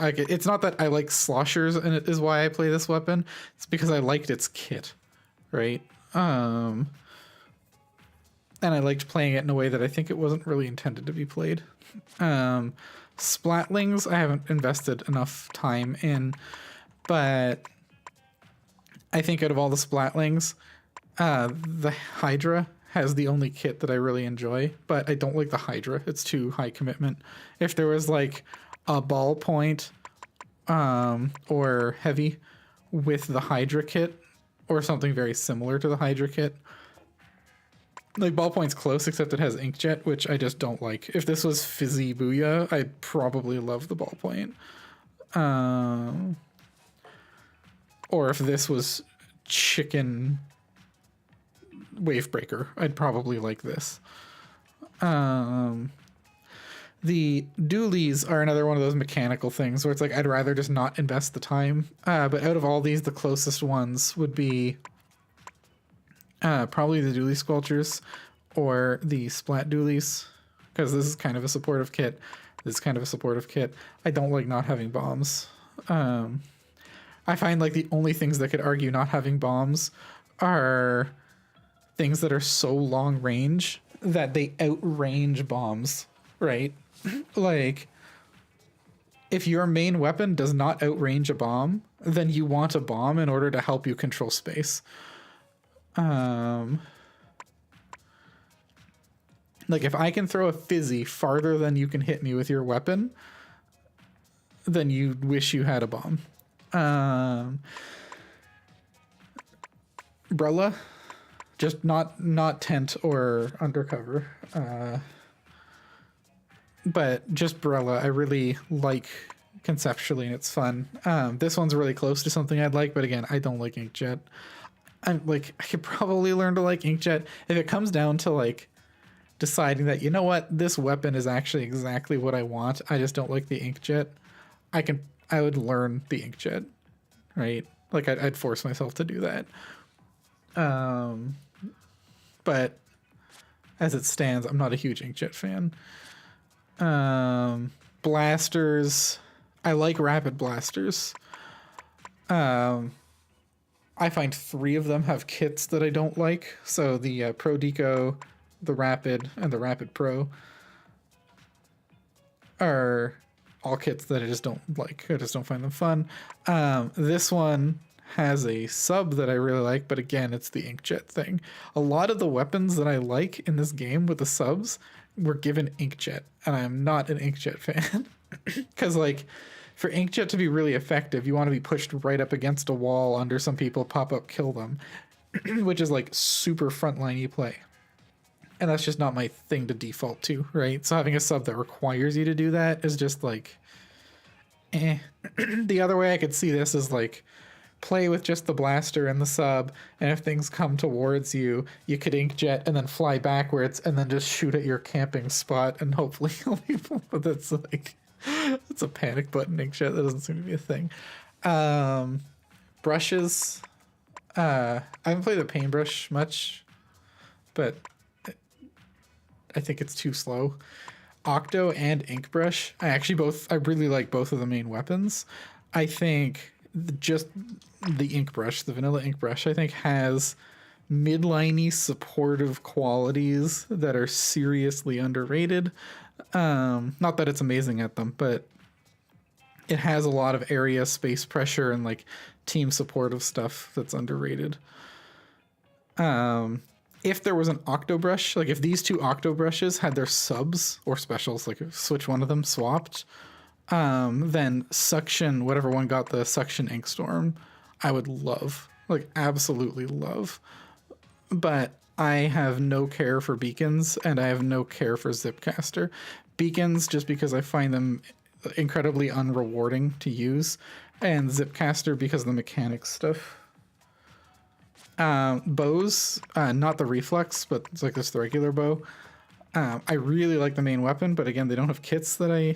It's not that I like sloshers and it is why I play this weapon. It's because I liked its kit, right? And I liked playing it in a way that I think it wasn't really intended to be played. Splatlings, I haven't invested enough time in, but I think out of all the Splatlings, the Hydra has the only kit that I really enjoy, but I don't like the Hydra. It's too high commitment. If there was like a ballpoint or heavy with the Hydra kit or something very similar to the Hydra kit, like, ballpoint's close, except it has inkjet, which I just don't like. If this was Fizzy Booyah, I'd probably love the ballpoint. Or if this was Chicken Wavebreaker, I'd probably like this. The dualies are another one of those mechanical things where it's like I'd rather just not invest the time. But out of all these, the closest ones would be probably the dually squelchers or the splat dualies, because this is kind of a supportive kit. This is kind of a supportive kit. I don't like not having bombs. I find like the only things that could argue not having bombs are things that are so long range that they outrange bombs, right? Like, if your main weapon does not outrange a bomb, then you want a bomb in order to help you control space. Like, if I can throw a fizzy farther than you can hit me with your weapon, then you wish you had a bomb. Brella, Just not tent or undercover. But just Barella, I really like conceptually, and it's fun. This one's really close to something I'd like, but again, I don't like Inkjet. I could probably learn to like Inkjet if it comes down to like deciding that, you know what, this weapon is actually exactly what I want. I just don't like the Inkjet. I would learn the Inkjet, right? Like I'd force myself to do that. But as it stands, I'm not a huge Inkjet fan. Blasters, I like rapid blasters. I find 3 of them have kits that I don't like. So the Pro Deco, the Rapid, and the Rapid Pro are all kits that I just don't like. I just don't find them fun. This one has a sub that I really like, but again, it's the Inkjet thing. A lot of the weapons that I like in this game with the subs were given Inkjet, and I'm not an Inkjet fan. Because, like, for Inkjet to be really effective, you want to be pushed right up against a wall under some people, pop up, kill them, which is, like, super frontline-y play. And that's just not my thing to default to, right? So having a sub that requires you to do that is just, like, eh. The other way I could see this is, like, play with just the blaster and the sub, and if things come towards you, you could Inkjet and then fly backwards and then just shoot at your camping spot and hopefully kill people. But that's like, it's a panic button Inkjet. That doesn't seem to be a thing. Brushes. I haven't played the paintbrush much, but I think it's too slow. Octo and Inkbrush. I really like both of the main weapons. I think just the Inkbrush, the vanilla Inkbrush, I think has midliney supportive qualities that are seriously underrated. Not that it's amazing at them, but it has a lot of area space pressure and like team supportive stuff that's underrated. If there was an Octobrush, like if these 2 Octobrushes had their subs or specials, like switch one of them swapped, then Suction, whatever one got the Suction Inkstorm, I would love, like absolutely love. But I have no care for beacons, and I have no care for Zipcaster. Beacons, just because I find them incredibly unrewarding to use, and Zipcaster because of the mechanics stuff. Bows, not the reflex, but it's like this the regular bow. I really like the main weapon, but again, they don't have kits that I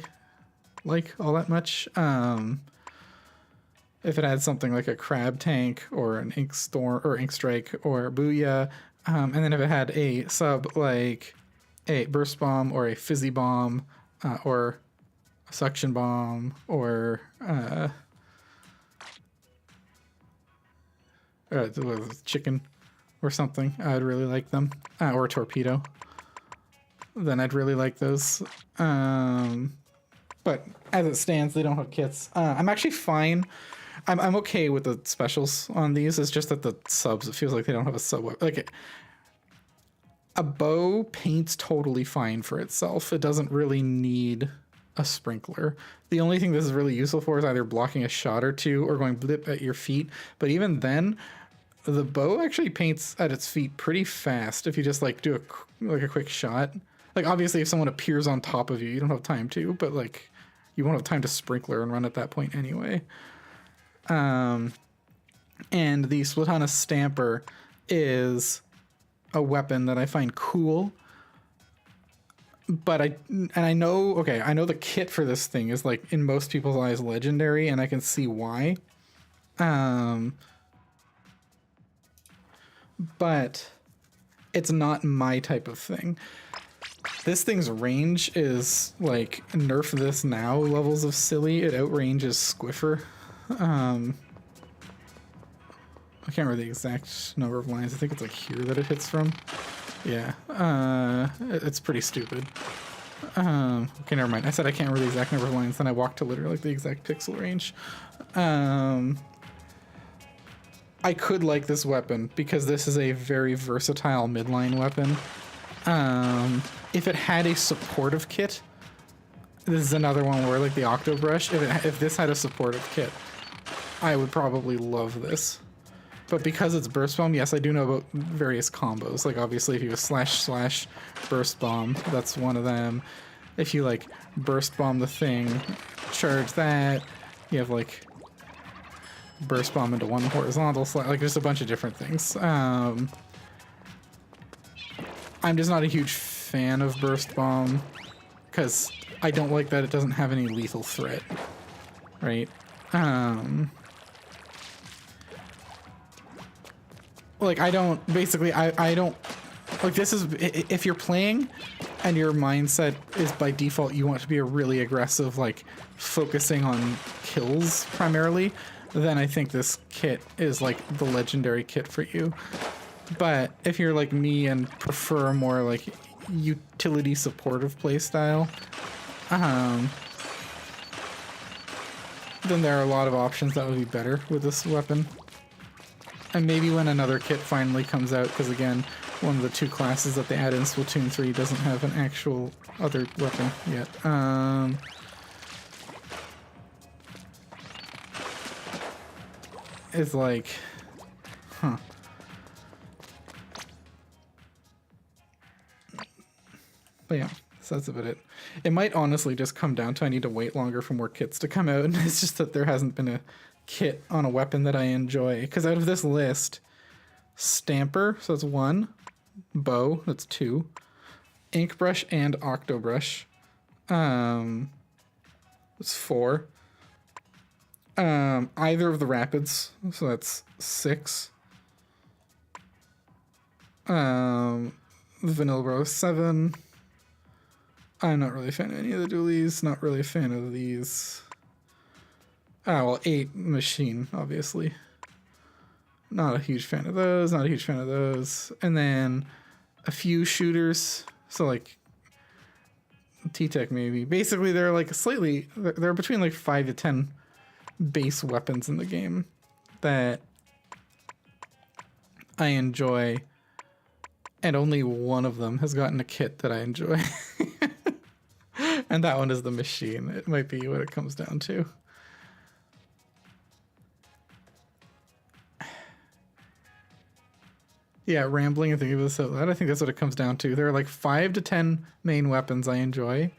like all that much. If it had something like a crab tank or an ink storm or ink strike or booyah, and then if it had a sub like a burst bomb or a fizzy bomb, or a suction bomb, or chicken or something, I'd really like them. Or a torpedo, then I'd really like those. But as it stands, they don't have kits. I'm actually fine. I'm okay with the specials on these. It's just that the subs, it feels like they don't have a sub. Like a bow paints totally fine for itself. It doesn't really need a sprinkler. The only thing this is really useful for is either blocking a shot or 2 or going blip at your feet. But even then, the bow actually paints at its feet pretty fast if you just like do a quick shot. Like obviously if someone appears on top of you, you don't have time to, but like you won't have time to sprinkler and run at that point anyway. And the Splatana Stamper is a weapon that I find cool, but I know the kit for this thing is like in most people's eyes legendary, and I can see why. But it's not my type of thing. This thing's range is like nerf this now levels of silly. It outranges Squiffer. I can't remember the exact number of lines. I think it's like here that it hits from. Yeah, it's pretty stupid. Okay, never mind. I said I can't remember the exact number of lines, then I walked to literally like the exact pixel range. I could like this weapon because this is a very versatile midline weapon. If it had a supportive kit, this is another one where like the Octobrush, if this had a supportive kit, I would probably love this. But because it's burst bomb, yes, I do know about various combos. Like obviously if you have slash burst bomb, that's one of them. If you like burst bomb the thing, charge that, you have like burst bomb into one horizontal slash, like there's a bunch of different things. I'm just not a huge fan of burst bomb because I don't like that it doesn't have any lethal threat, right? Like I don't like this is if you're playing and your mindset is by default you want to be a really aggressive, like focusing on kills primarily, then I think this kit is like the legendary kit for you. But if you're like me and prefer a more like utility supportive playstyle, then there are a lot of options that would be better with this weapon. And maybe when another kit finally comes out, because again, one of the two classes that they add in Splatoon 3 doesn't have an actual other weapon yet. It's like, huh. But yeah, so that's about it. It might honestly just come down to I need to wait longer for more kits to come out, and it's just that there hasn't been a kit on a weapon that I enjoy. Because out of this list, Stamper, so that's 1, Bow, that's 2, Inkbrush and Octobrush, that's 4, either of the Rapids, so that's 6, Vanilla Bro 7. I'm not really a fan of any of the dualies, not really a fan of these. Ah, well, 8 Machine, obviously. Not a huge fan of those, not a huge fan of those. And then a few shooters, so like T-Tech maybe. Basically, they're like they're between like 5 to 10 base weapons in the game that I enjoy. And only one of them has gotten a kit that I enjoy. And that one is the Machine. It might be what it comes down to. Yeah, rambling and thinking about this out loud, I think that's what it comes down to. There are like 5 to 10 main weapons I enjoy.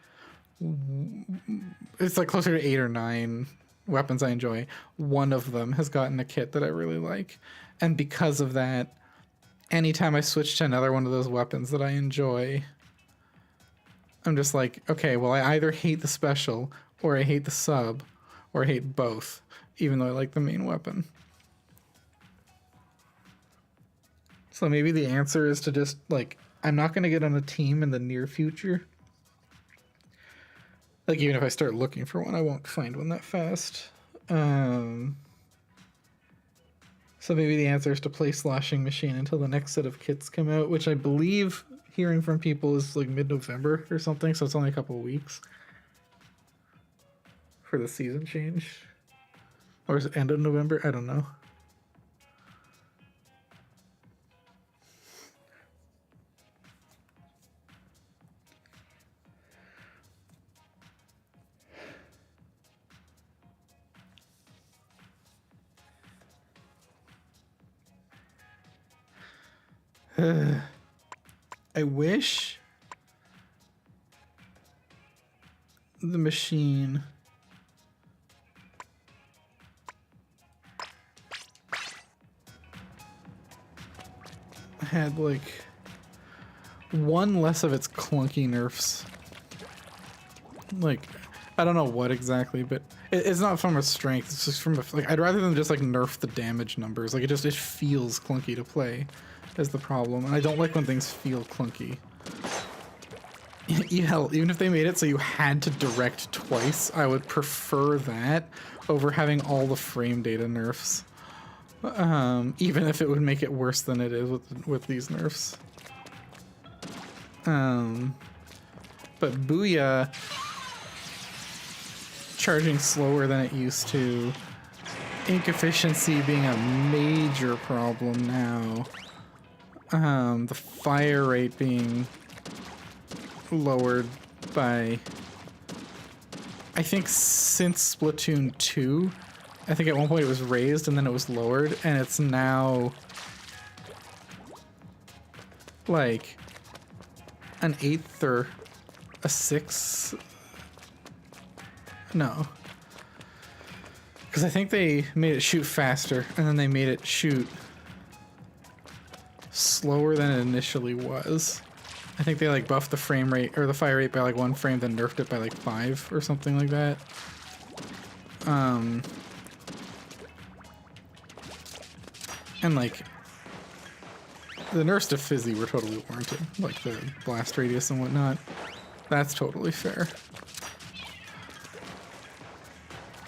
It's like closer to 8 or 9 weapons I enjoy. One of them has gotten a kit that I really like. And because of that, anytime I switch to another one of those weapons that I enjoy, I'm just like, okay, well, I either hate the special, or I hate the sub, or I hate both, even though I like the main weapon. So maybe the answer is to just, like, I'm not going to get on a team in the near future. Like, even if I start looking for one, I won't find one that fast. So maybe the answer is to play Sloshing Machine until the next set of kits come out, which I believe, hearing from people, is like mid-November or something, so it's only a couple of weeks for the season change. Or is it end of November? I don't know. I wish the Machine had like one less of its clunky nerfs. Like, I don't know what exactly, but it's not from a strength. It's just from a, like, I'd rather than just like nerf the damage numbers. Like, it feels clunky to play is the problem. And I don't like when things feel clunky. Hell, even if they made it so you had to direct twice, I would prefer that over having all the frame data nerfs. Even if it would make it worse than it is with these nerfs. But Booyah charging slower than it used to, ink efficiency being a major problem now, the fire rate being lowered by, I think since Splatoon 2, I think at one point it was raised and then it was lowered, and it's now like an eighth or a sixth. No. Because I think they made it shoot faster, and then they made it shoot slower than it initially was. I think they like buffed the frame rate or the fire rate by like 1 frame, then nerfed it by like 5 or something like that. And like the nerfs to Fizzy were totally warranted, like the blast radius and whatnot. That's totally fair.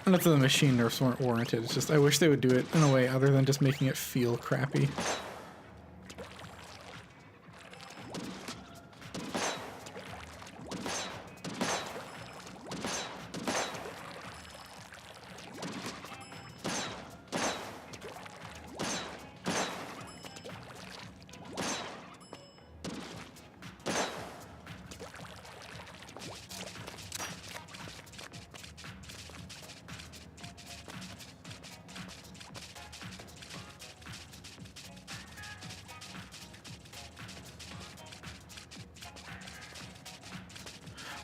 And if the machine nerfs weren't warranted, it's just I wish they would do it in a way other than just making it feel crappy.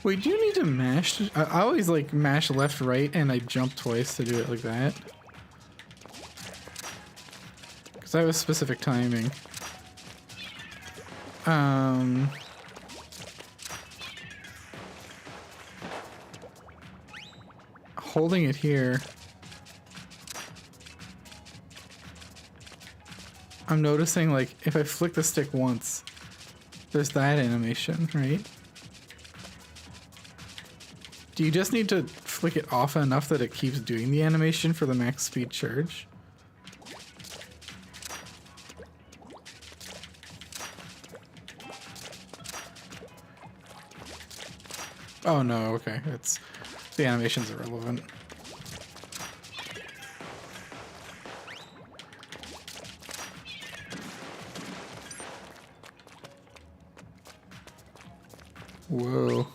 Wait, do you need to mash? I always like mash left, right, and I jump twice to do it like that. Because I have a specific timing. Holding it here. I'm noticing like if I flick the stick once, there's that animation, right? Do you just need to flick it off enough that it keeps doing the animation for the max speed charge? Oh no, okay. It's the animation's irrelevant. Whoa.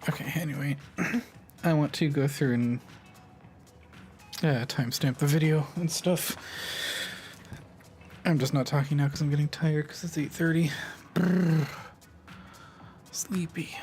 Okay, anyway, I want to go through and timestamp the video and stuff. I'm just not talking now because I'm getting tired because it's 8:30. Sleepy.